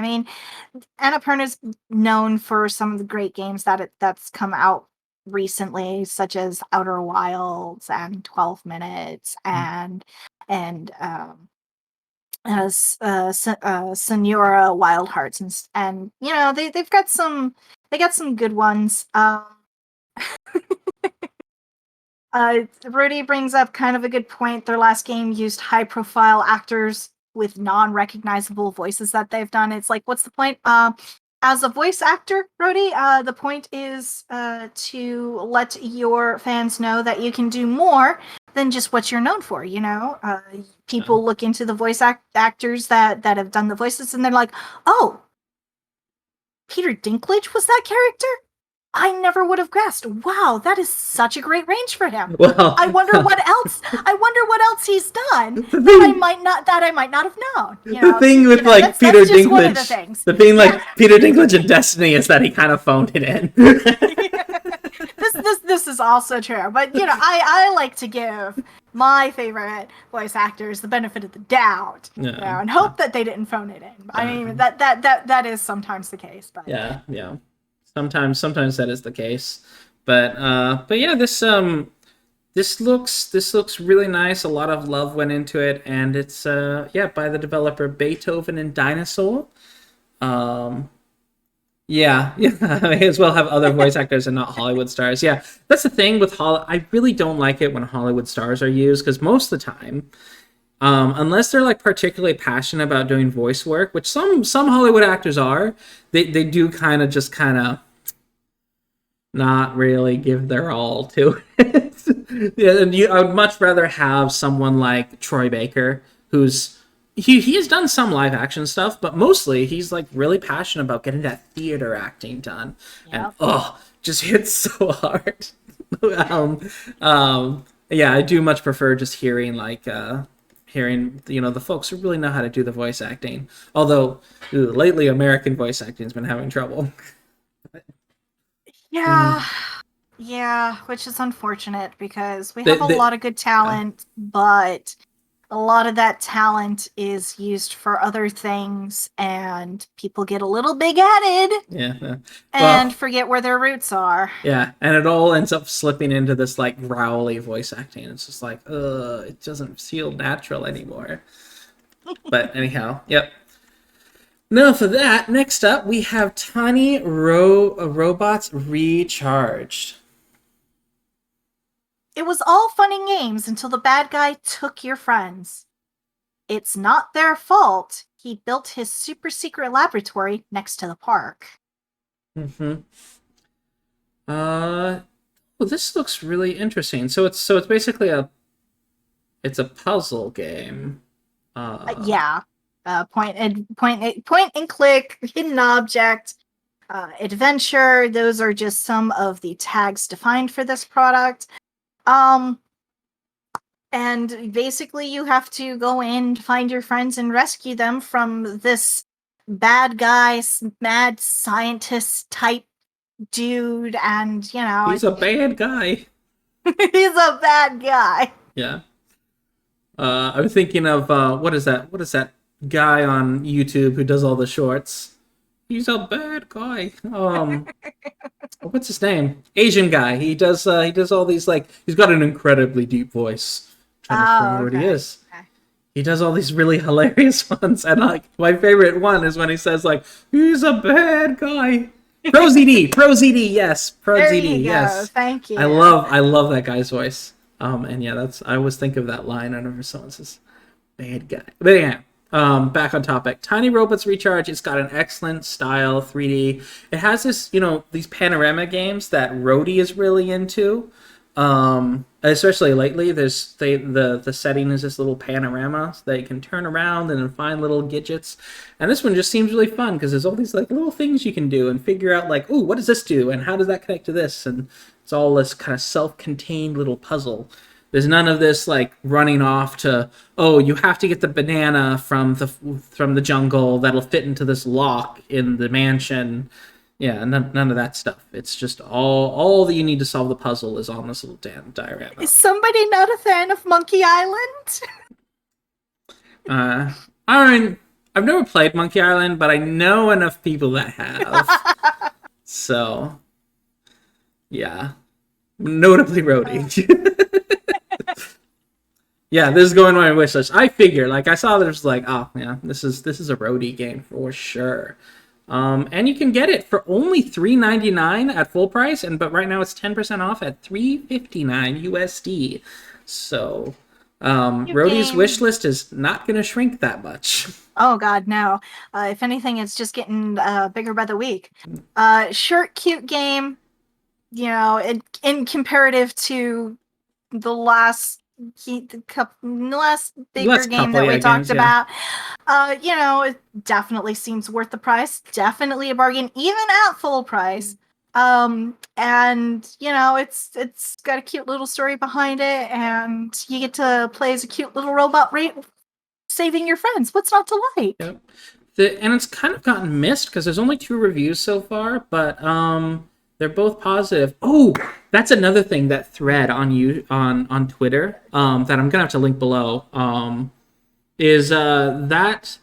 Speaker 2: mean, Annapurna's known for some of the great games that's come out recently, such as Outer Wilds and 12 Minutes and Senora Wild Hearts, and they've got some good ones. Rudy brings up kind of a good point. Their last game used high profile actors with non-recognizable voices that they've done. It's like, what's the point? As a voice actor, Rody, the point is to let your fans know that you can do more than just what you're known for. People look into the voice actors that have done the voices, and they're like, oh, Peter Dinklage was that character? I never would have guessed. Wow, that is such a great range for him.
Speaker 1: Well,
Speaker 2: I wonder what else he's done that I might not have known.
Speaker 1: The thing with Peter Dinklage, the thing Peter Dinklage in Destiny is that he kind of phoned it in.
Speaker 2: This this is also true. But I like to give my favorite voice actors the benefit of the doubt, and hope that they didn't phone it in. I mean, that is sometimes the case. But
Speaker 1: yeah. Sometimes that is the case. But yeah, this looks really nice. A lot of love went into it, and it's by the developer Beethoven and Dinosaur. Yeah, I may as well have other voice actors and not Hollywood stars. Yeah, that's the thing with I really don't like it when Hollywood stars are used, because most of the time, unless they're like particularly passionate about doing voice work, which some Hollywood actors are, they do kind of not really give their all to it. Yeah, and I would much rather have someone like Troy Baker, who's he has done some live action stuff, but mostly he's like really passionate about getting that theater acting done. Yep. And just hits so hard. Yeah, I do much prefer just hearing the folks who really know how to do the voice acting. Although lately American voice acting's been having trouble.
Speaker 2: Yeah, which is unfortunate because we have a lot of good talent, but a lot of that talent is used for other things, and people get a little big-headed and forget where their roots are.
Speaker 1: Yeah, and it all ends up slipping into this like growly voice acting. It's just like, it doesn't feel natural anymore. But anyhow, yep. Enough of that. Next up, we have Tiny Robots Recharged.
Speaker 2: It was all fun and games until the bad guy took your friends. It's not their fault. He built his super secret laboratory next to the park.
Speaker 1: Well, this looks really interesting. So it's basically a puzzle game.
Speaker 2: Point and click, hidden object, adventure. Those are just some of the tags defined for this product. And basically you have to go in, find your friends, and rescue them from this bad guy, mad scientist type dude, and
Speaker 1: he's a bad guy.
Speaker 2: He's a bad guy.
Speaker 1: Yeah. I was thinking of what is that guy on YouTube who does all the shorts? He's a bad guy. What's his name? Asian guy. He does all these, like, he's got an incredibly deep voice. I'm trying to remember what he is. Okay. He does all these really hilarious ones, and like my favorite one is when he says like, "He's a bad guy." ProZD, yes, ProZD, yes.
Speaker 2: Thank you.
Speaker 1: I love that guy's voice. And yeah, I always think of that line whenever someone says "bad guy." But yeah. Back on topic. Tiny Robots Recharge. It's got an excellent style, 3D. It has this, these panorama games that Rody is really into. Especially lately, the setting is this little panorama so that you can turn around and then find little gadgets. And this one just seems really fun because there's all these like little things you can do and figure out like, ooh, what does this do and how does that connect to this? And it's all this kind of self-contained little puzzle. There's none of this like running off to, oh, you have to get the banana from the jungle that'll fit into this lock in the mansion. Yeah, none of that stuff. It's just all that you need to solve the puzzle is on this little diorama.
Speaker 2: Is somebody not a fan of Monkey Island?
Speaker 1: I've never played Monkey Island, but I know enough people that have. So, yeah. Notably Rody. Yeah, this is going on my wish list. I figure, like, I saw there's like, oh yeah, this is a Rody game for sure. And you can get it for only $3.99 at full price, but right now it's 10% off at $3.59 USD. So, Rody's wish list is not going to shrink that much.
Speaker 2: Oh God, no. If anything, it's just getting bigger by the week. Short, cute game. In comparative to the last bigger game that we talked about, it definitely seems worth the price. Definitely a bargain, even at full price. And it's got a cute little story behind it, and you get to play as a cute little robot saving your friends. What's not to like?
Speaker 1: Yep. And it's kind of gotten missed because there's only 2 reviews so far, but They're both positive. Oh, that's another thing, that thread on Twitter that I'm gonna have to link below is that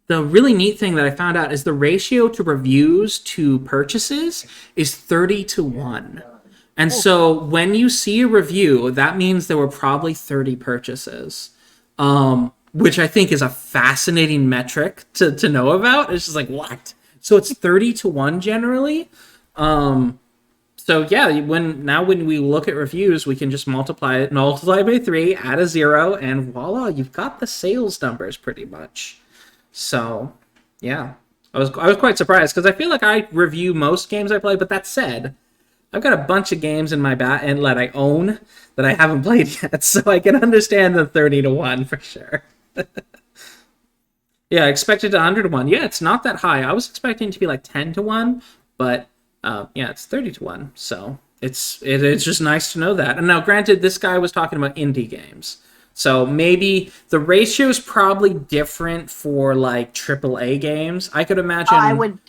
Speaker 1: the really neat thing that I found out is the ratio to reviews to purchases is 30-1. And so when you see a review, that means there were probably 30 purchases, which I think is a fascinating metric to know about. It's just like, what? So it's 30-1 generally. So yeah, when we look at reviews, we can just multiply by 3, add a 0, and voila, you've got the sales numbers pretty much. So yeah, I was quite surprised because I feel like I review most games I play. But that said, I've got a bunch of games in my and that I own that I haven't played yet, so I can understand the 30-1 for sure. Yeah, I expected 100-1. Yeah, it's not that high. I was expecting it to be like 10-1, but yeah, it's 30-1. So it's just nice to know that. And now, granted, this guy was talking about indie games, so maybe the ratio is probably different for like AAA games. I could imagine.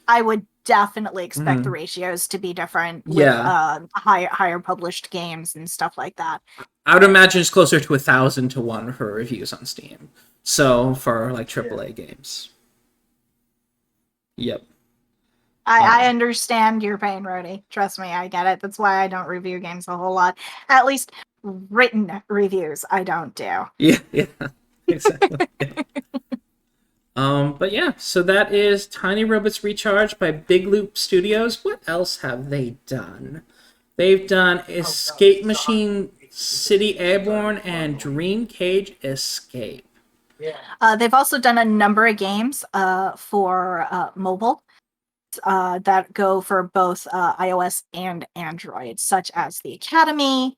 Speaker 2: I would definitely expect the ratios to be different with higher published games and stuff like that.
Speaker 1: I would imagine it's closer to 1,000-1 for reviews on Steam. So for like AAA games. Yep.
Speaker 2: I understand your pain, Rody. Trust me, I get it. That's why I don't review games a whole lot. At least written reviews, I don't do.
Speaker 1: Yeah, exactly. But yeah, so that is Tiny Robots Recharged by Big Loop Studios. What else have they done? They've done Escape Machine City Airborne and Dream Cage Escape.
Speaker 2: They've also done a number of games for mobile that go for both iOS and Android, such as The Academy,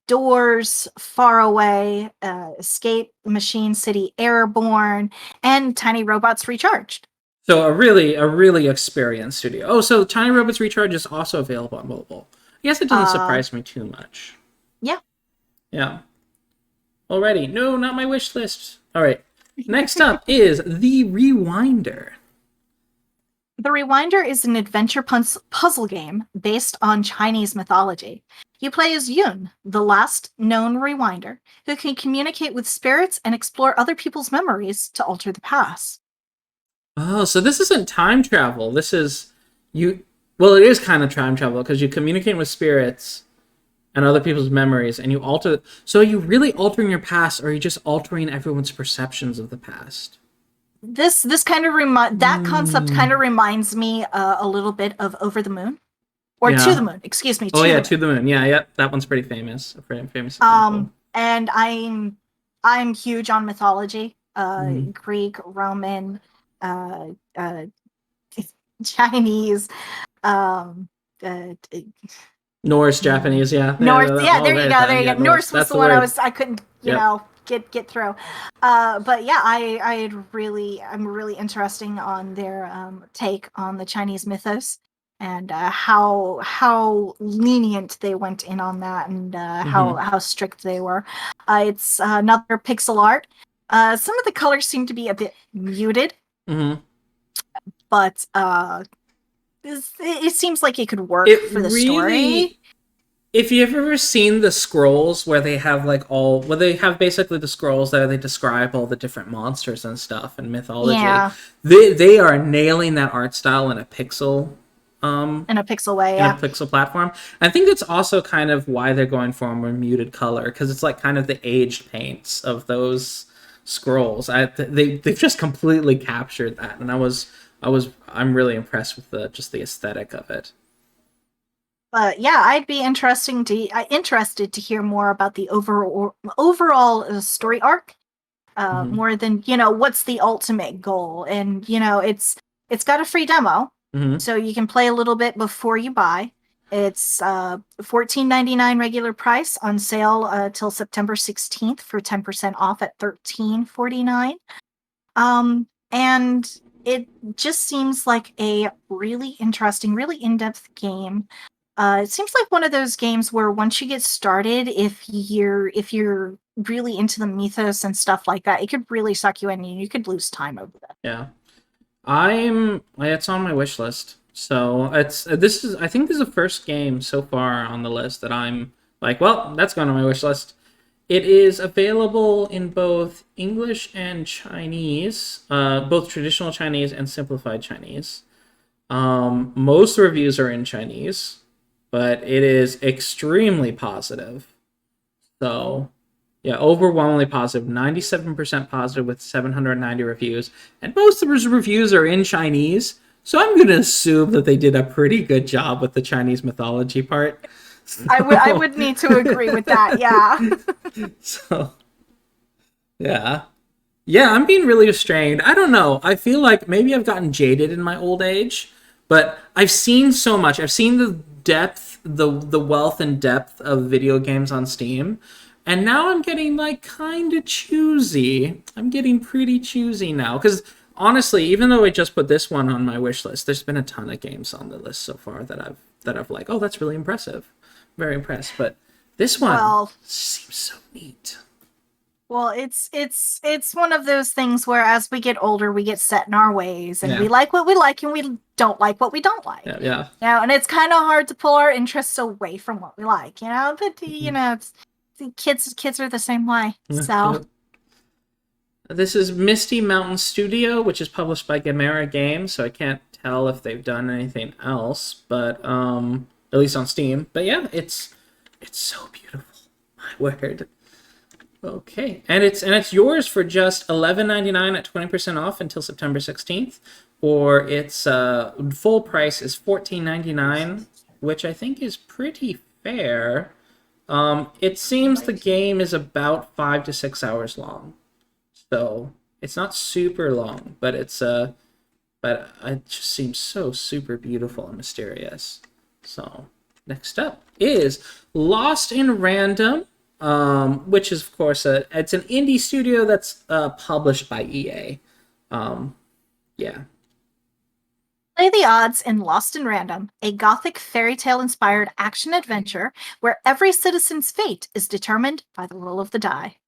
Speaker 2: Doors, Far Away, Escape Machine City Airborne, and Tiny Robots Recharged.
Speaker 1: So a really experienced studio. Oh, so Tiny Robots Recharged is also available on mobile. I guess it doesn't surprise me too much. Yeah. Alrighty. No, not my wish list. All right. Next up is The Rewinder.
Speaker 2: The Rewinder is an adventure puzzle game based on Chinese mythology. You play as Yun, the last known Rewinder, who can communicate with spirits and explore other people's memories to alter the past.
Speaker 1: Oh, so this isn't time travel. This is well, it is kind of time travel because you communicate with spirits and other people's memories, and you alter. So are you really altering your past, or are you just altering everyone's perceptions of the past?
Speaker 2: This kind of that concept kind of reminds me a little bit of Over the Moon, or To the Moon. Excuse me.
Speaker 1: To the Moon. Yeah, yep. That one's pretty famous. Pretty famous.
Speaker 2: And I'm huge on mythology. Greek, Roman, Chinese,
Speaker 1: Norse, Japanese, yeah.
Speaker 2: Norse, there you go. Norse was the one I couldn't, get through. But yeah, I'm really interesting on their take on the Chinese mythos and how lenient they went in on that, and how strict they were. It's another pixel art. Some of the colors seem to be a bit muted, but it seems like it could work for the story.
Speaker 1: If you've ever seen the scrolls where they have they have basically the scrolls that they describe all the different monsters and stuff and mythology, they are nailing that art style in a pixel
Speaker 2: in a pixel way,
Speaker 1: in a pixel platform. I think that's also kind of why they're going for a more muted color, because it's like kind of the aged paints of those scrolls. They've just completely captured that, and I'm really impressed with the aesthetic of it.
Speaker 2: But yeah, I'd be interested to hear more about the overall story arc, more than what's the ultimate goal. And it's got a free demo, so you can play a little bit before you buy. It's $14.99 regular price, on sale till September 16th for 10% off at $13.49. And it just seems like a really interesting, really in-depth game. It seems like one of those games where once you get started, if you're really into the mythos and stuff like that, it could really suck you in and you could lose time over that.
Speaker 1: Yeah. It's on my wish list. So I think this is the first game so far on the list that I'm like, well, that's going on my wish list. It is available in both English and Chinese, both traditional Chinese and simplified Chinese. Most reviews are in Chinese, but it is extremely positive. So, yeah, overwhelmingly positive. 97% positive with 790 reviews. And most of those reviews are in Chinese. So I'm going to assume that they did a pretty good job with the Chinese mythology part. So...
Speaker 2: I would need to agree with that, yeah.
Speaker 1: So, yeah. Yeah, I'm being really restrained. I don't know. I feel like maybe I've gotten jaded in my old age, but I've seen so much. I've seen the depth, the wealth and depth of video games on Steam, and now I'm getting like kind of choosy. I'm getting pretty choosy now because honestly, even though I just put this one on my wish list, there's been a ton of games on the list so far that I've like, oh, that's really impressive. Very impressed, but this one seems so neat.
Speaker 2: Well, it's one of those things where as we get older, we get set in our ways, and we like what we like, and we don't like what we don't like.
Speaker 1: Yeah.
Speaker 2: And it's kind of hard to pull our interests away from what we like, But kids are the same way. So
Speaker 1: this is MistyMountainStudio, which is published by Gamera Games. So I can't tell if they've done anything else, but at least on Steam. But yeah, it's so beautiful. My word. Okay, and it's yours for just $11.99 at 20% off until September 16th, or its full price is $14.99, which I think is pretty fair. It seems the game is about 5 to 6 hours long, so it's not super long, but but it just seems so super beautiful and mysterious. So next up is Lost in Random. Which is, of course, it's an indie studio that's published by EA. Yeah.
Speaker 2: Play the odds in Lost in Random, a gothic fairy tale-inspired action-adventure where every citizen's fate is determined by the roll of the die.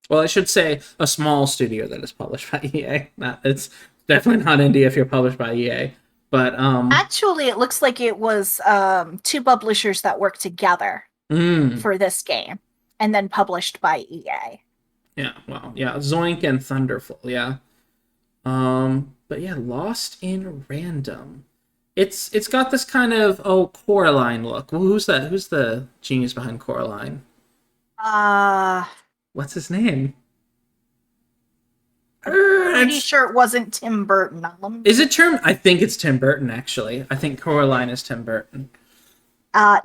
Speaker 1: Well, I should say a small studio that is published by EA. It's definitely not indie if you're published by EA. But
Speaker 2: actually, it looks like it was two publishers that worked together for this game. And then published by EA.
Speaker 1: Yeah, well, yeah, Zoink and Thunderful, yeah. But yeah, Lost in Random. It's got this kind of Coraline look. Well, who's that? Who's the genius behind Coraline? What's his name?
Speaker 2: Pretty sure it wasn't Tim Burton.
Speaker 1: Is it Tim? I think it's Tim Burton. Actually, I think Coraline is Tim Burton.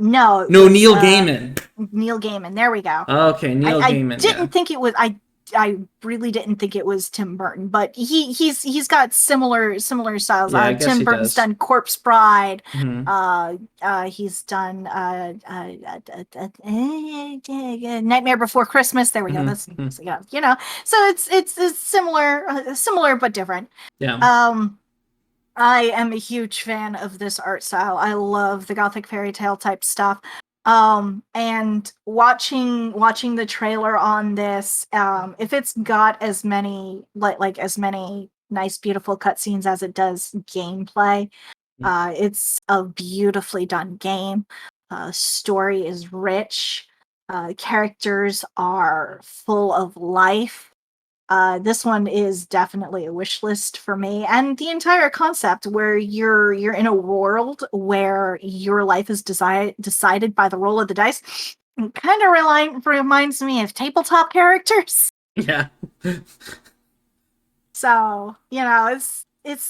Speaker 2: No,
Speaker 1: Neil Gaiman.
Speaker 2: Neil Gaiman. There we go.
Speaker 1: Okay, Neil Gaiman.
Speaker 2: I didn't think it was. I really didn't think it was Tim Burton, but he's got similar styles.
Speaker 1: Yeah,
Speaker 2: Tim Burton's done Corpse Bride.
Speaker 1: Mm-hmm.
Speaker 2: He's done Nightmare Before Christmas. There we go. That's So it's similar but different.
Speaker 1: Yeah.
Speaker 2: I am a huge fan of this art style. I love the gothic fairy tale type stuff. And watching the trailer on this, if it's got as many like as many nice beautiful cutscenes as it does gameplay, it's a beautifully done game. Story is rich. Characters are full of life. This one is definitely a wish list for me, and the entire concept where you're in a world where your life is decided by the roll of the dice kind of reminds me of tabletop characters.
Speaker 1: Yeah.
Speaker 2: So it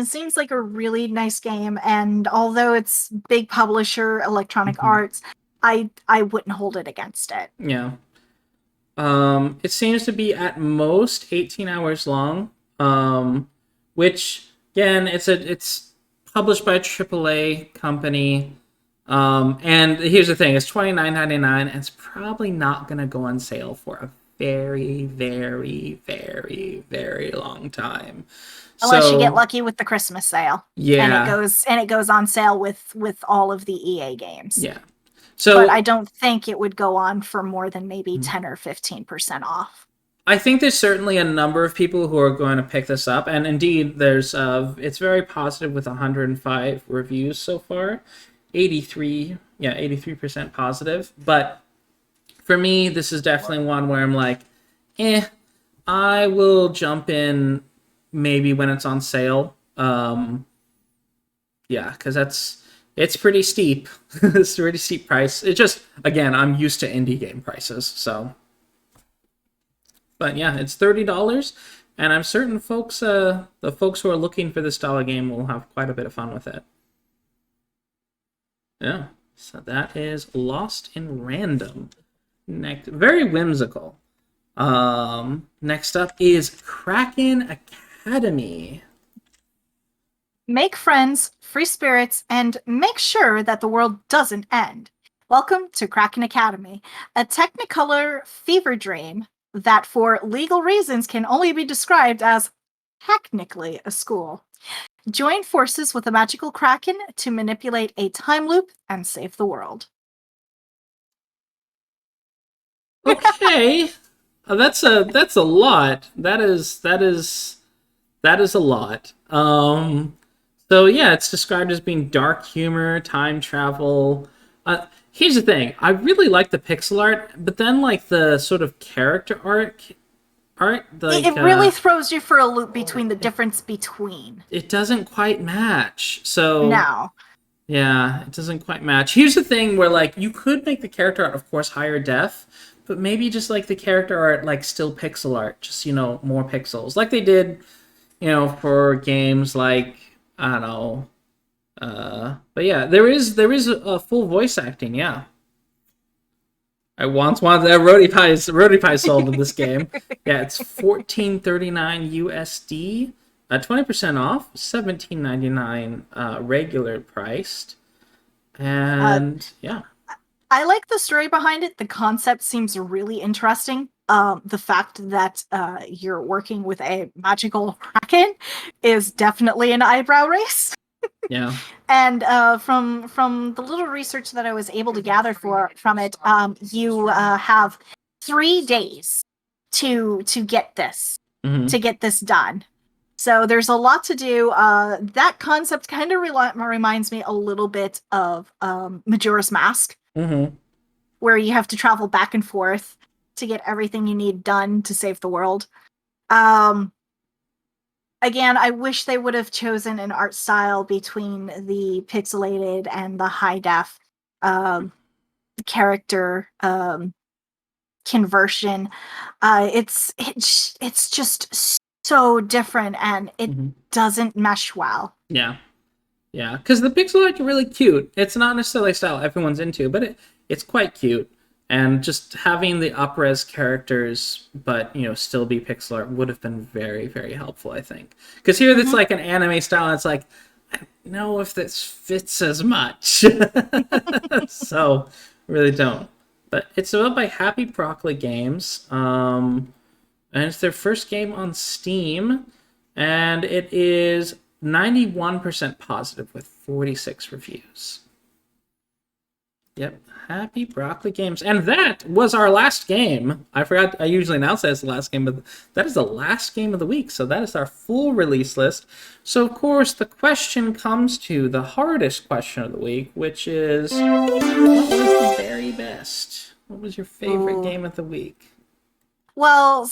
Speaker 2: seems like a really nice game, and although it's big publisher Electronic Arts, I wouldn't hold it against it.
Speaker 1: Yeah. It seems to be at most 18 hours long, which again, it's published by a AAA company. And here's the thing: it's $29.99, and it's probably not going to go on sale for a very, very, very, very long time.
Speaker 2: Unless you get lucky with the Christmas sale.
Speaker 1: Yeah.
Speaker 2: And it goes on sale with all of the EA games.
Speaker 1: Yeah.
Speaker 2: But I don't think it would go on for more than maybe 10 or 15% off.
Speaker 1: I think there's certainly a number of people who are going to pick this up, and indeed, there's it's very positive with 105 reviews so far, 83% positive. But for me, this is definitely one where I'm like, I will jump in maybe when it's on sale. Yeah, because it's pretty steep. It's a pretty steep price. It just, again, I'm used to indie game prices, so. But yeah, it's $30, and I'm certain the folks who are looking for this style of game will have quite a bit of fun with it. Yeah, so that is Lost in Random. Next, very whimsical. Next up is Kraken Academy.
Speaker 2: Make friends, free spirits, and make sure that the world doesn't end. Welcome to Kraken Academy, a Technicolor fever dream that for legal reasons can only be described as technically a school. Join forces with a magical Kraken to manipulate a time loop and save the world.
Speaker 1: Okay. That's a lot. That is a lot. So yeah, it's described as being dark humor, time travel. Here's the thing. I really like the pixel art, but then like the sort of character art, like
Speaker 2: it really throws you for a loop between the difference between.
Speaker 1: It doesn't quite match. So
Speaker 2: no.
Speaker 1: Yeah, it doesn't quite match. Here's the thing where like you could make the character art, of course, higher def, but maybe just like the character art like still pixel art, just more pixels, like they did, for games like I don't know. But yeah, there is a full voice acting. Yeah, I once wanted that RoboPhobik sold in this game. Yeah, it's $14.39 USD, 20% off, $17.99 regular priced, and yeah.
Speaker 2: I like the story behind it. The concept seems really interesting. The fact that you're working with a magical kraken is definitely an eyebrow raise.
Speaker 1: Yeah.
Speaker 2: And from the little research that I was able to gather from it, you have 3 days to get this done. So there's a lot to do. That concept kind of reminds me a little bit of Majora's Mask, where you have to travel back and forth to get everything you need done to save the world. Again, I wish they would have chosen an art style between the pixelated and the high def character conversion. It's just so different, and it doesn't mesh well.
Speaker 1: Yeah, because the pixel art are really cute. It's not necessarily a style everyone's into, but it's quite cute. And just having the up-res characters, but still be pixel art would have been very, very helpful, I think. Because here it's like an anime style, and it's like, I don't know if this fits as much. So, really don't. But it's developed by Happy Broccoli Games, and it's their first game on Steam, and it is 91% positive with 46 reviews. Yep, Happy Broccoli Games. And that was our last game. I forgot, I usually announce that as the last game, but that is the last game of the week. So that is our full release list. So, of course, the question comes to the hardest question of the week, which is, what was the very best? What was your favorite game of the week?
Speaker 2: Well,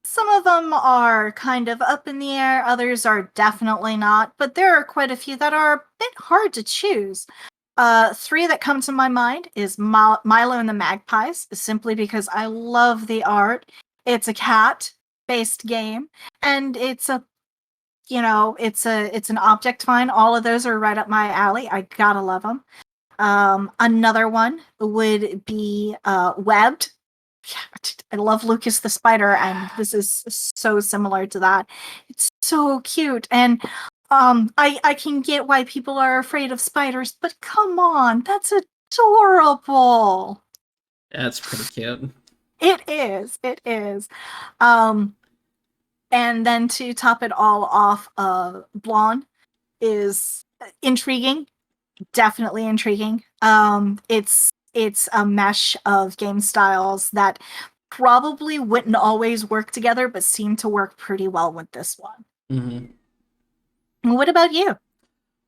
Speaker 2: some of them are kind of up in the air. Others are definitely not. But there are quite a few that are a bit hard to choose. 3 that come to my mind is Milo and the Magpies, simply because I love the art. It's a cat-based game, and it's an object find. All of those are right up my alley. I gotta love them. Another one would be Webbed. I love Lucas the Spider, and this is so similar to that. It's so cute, and I can get why people are afraid of spiders, but come on, that's adorable.
Speaker 1: That's pretty cute.
Speaker 2: It is. And then to top it all off, Blon is intriguing, definitely intriguing. It's a mesh of game styles that probably wouldn't always work together, but seem to work pretty well with this one.
Speaker 1: Mm-hmm.
Speaker 2: What about you?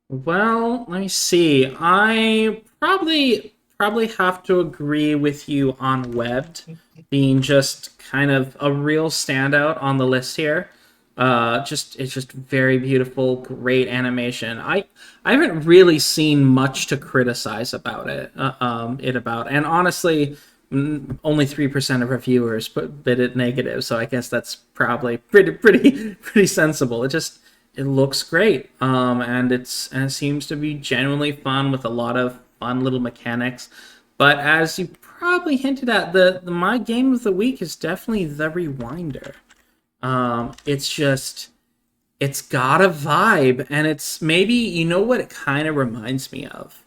Speaker 1: Well, let me see. I probably have to agree with you on Webbed being just kind of a real standout on the list here. It's just very beautiful, great animation. I haven't really seen much to criticize about it. And honestly, only 3% of reviewers bid it negative, so I guess that's probably pretty sensible. It looks great, and it seems to be genuinely fun with a lot of fun little mechanics. But as you probably hinted at, the my game of the week is definitely the Rewinder. It's got a vibe, and it's maybe, you know what it kind of reminds me of?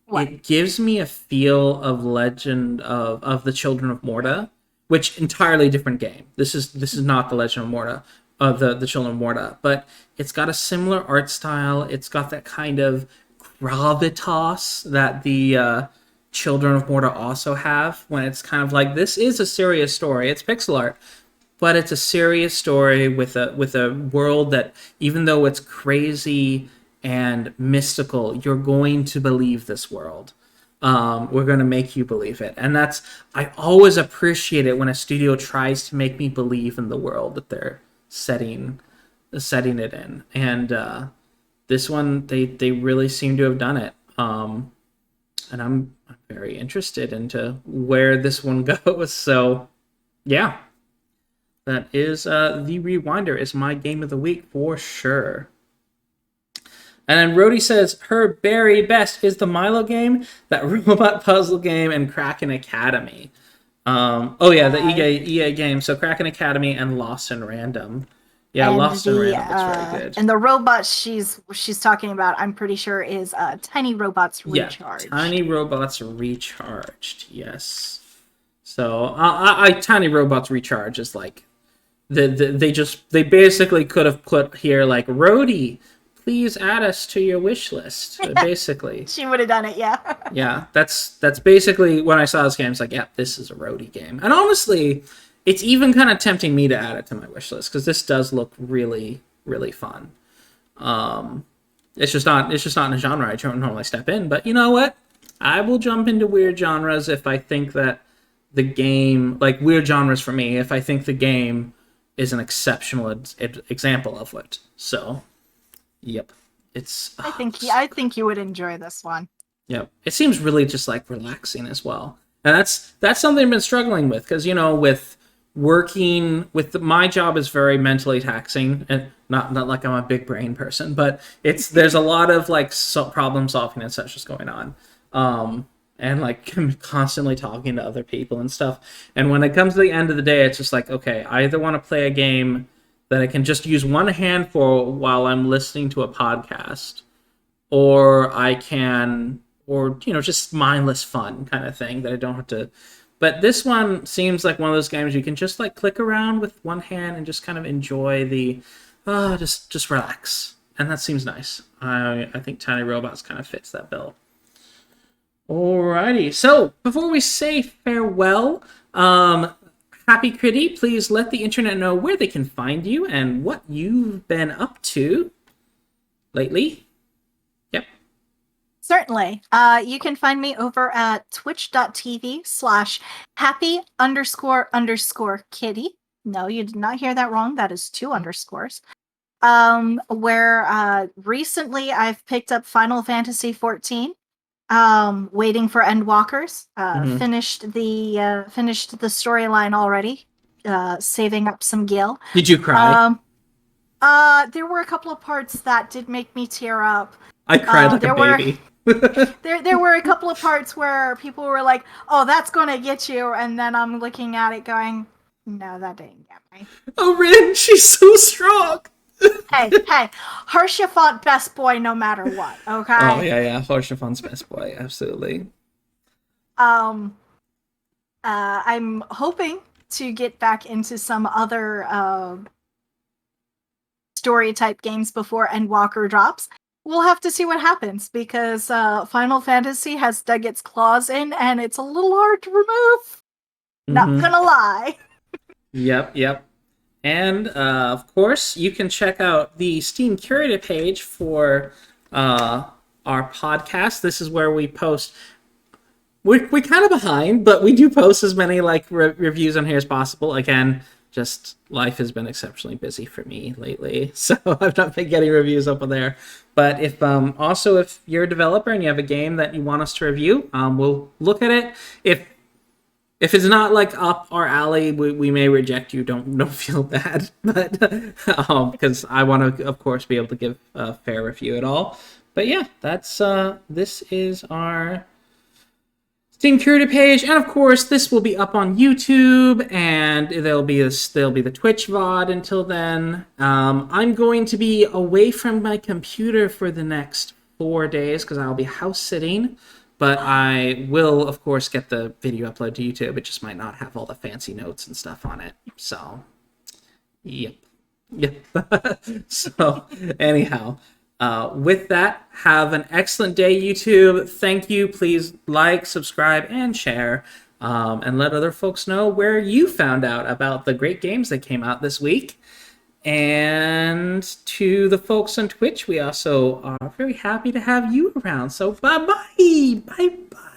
Speaker 1: What? It gives me a feel of Legend of the Children of Morta, which entirely different game. This is not the Legend of Morta, of the Children of Morta, but it's got a similar art style. It's got that kind of gravitas that the Children of Morta also have, when it's kind of like, this is a serious story. It's pixel art, but it's a serious story with a world that, even though it's crazy and mystical, you're going to believe this world. We're going to make you believe it. And I always appreciate it when a studio tries to make me believe in the world that they're setting it in. And this one, they really seem to have done it. And I'm very interested into where this one goes. So, yeah. That is the Rewinder is my game of the week for sure. And then Rhodey says her very best is the Milo game, that robot puzzle game, and Kraken Academy. The EA game. So Kraken Academy and Lost in Random. Yeah, and Lost in Random is very good.
Speaker 2: And the robot she's talking about, I'm pretty sure, is Tiny Robots Recharged.
Speaker 1: Yeah, Tiny Robots Recharged. Yes. So Tiny Robots Recharged is like, they basically could have put here like, Rhodey, please add us to your wish list. Basically,
Speaker 2: she would have done it. Yeah.
Speaker 1: Yeah, that's basically when I saw this game. It's like, yeah, this is a Rhodey game. And honestly, it's even kind of tempting me to add it to my wish list, because this does look really, really fun. It's just not in a genre I don't normally step in. But you know what? I will jump into weird genres if I think that the game, like weird genres for me, if I think the game is an exceptional example of it. So, yep,
Speaker 2: I think you would enjoy this one.
Speaker 1: Yep, it seems really just like relaxing as well, and that's something I've been struggling with, because with working with my job is very mentally taxing, and not like I'm a big brain person, but there's a lot of like problem solving and such just going on. And like constantly talking to other people and stuff. And when it comes to the end of the day, it's just like, okay, I either want to play a game that I can just use one hand for while I'm listening to a podcast, or just mindless fun kind of thing that I don't have to. But this one seems like one of those games you can just like click around with one hand and just kind of enjoy just relax. And that seems nice. I think Tiny Robots kind of fits that bill. Alrighty, so before we say farewell, Happy Critty, please let the internet know where they can find you and what you've been up to lately. Yep.
Speaker 2: Certainly. You can find me over at twitch.tv/happy__kitty. No, you did not hear that wrong. That is 2 underscores. Where recently I've picked up Final Fantasy XIV. Waiting for Endwalkers. Finished the storyline already. Saving up some gil.
Speaker 1: Did you cry?
Speaker 2: There were a couple of parts that did make me tear up.
Speaker 1: I cried like a baby.
Speaker 2: There were a couple of parts where people were like, "Oh, that's gonna get you," and then I'm looking at it going, "No, that didn't get me."
Speaker 1: Oh, Rin, she's so strong.
Speaker 2: hey, Harshafont best boy no matter what, okay?
Speaker 1: Oh, yeah, Harshafont's best boy, absolutely.
Speaker 2: I'm hoping to get back into some other story-type games before Endwalker drops. We'll have to see what happens, because Final Fantasy has dug its claws in, and it's a little hard to remove. Not gonna lie.
Speaker 1: Yep. And of course, you can check out the Steam curated page for our podcast. This is where we post. We're kind of behind, but we do post as many reviews on here as possible. Again, just life has been exceptionally busy for me lately, so I've not been getting reviews up on there. But if you're a developer and you have a game that you want us to review, we'll look at it. If it's not up our alley, we may reject you. Don't feel bad, but because I want to, of course, be able to give a fair review at all. But yeah, that's this is our Steam curated page, and of course, this will be up on YouTube, and there'll be the Twitch VOD until then. I'm going to be away from my computer for the next 4 days because I'll be house sitting. But I will, of course, get the video uploaded to YouTube. It just might not have all the fancy notes and stuff on it. So, yep. So, anyhow, with that, have an excellent day, YouTube. Thank you. Please like, subscribe, and share. And let other folks know where you found out about the great games that came out this week. And to the folks on Twitch, we also are very happy to have you around. So bye-bye. Bye-bye.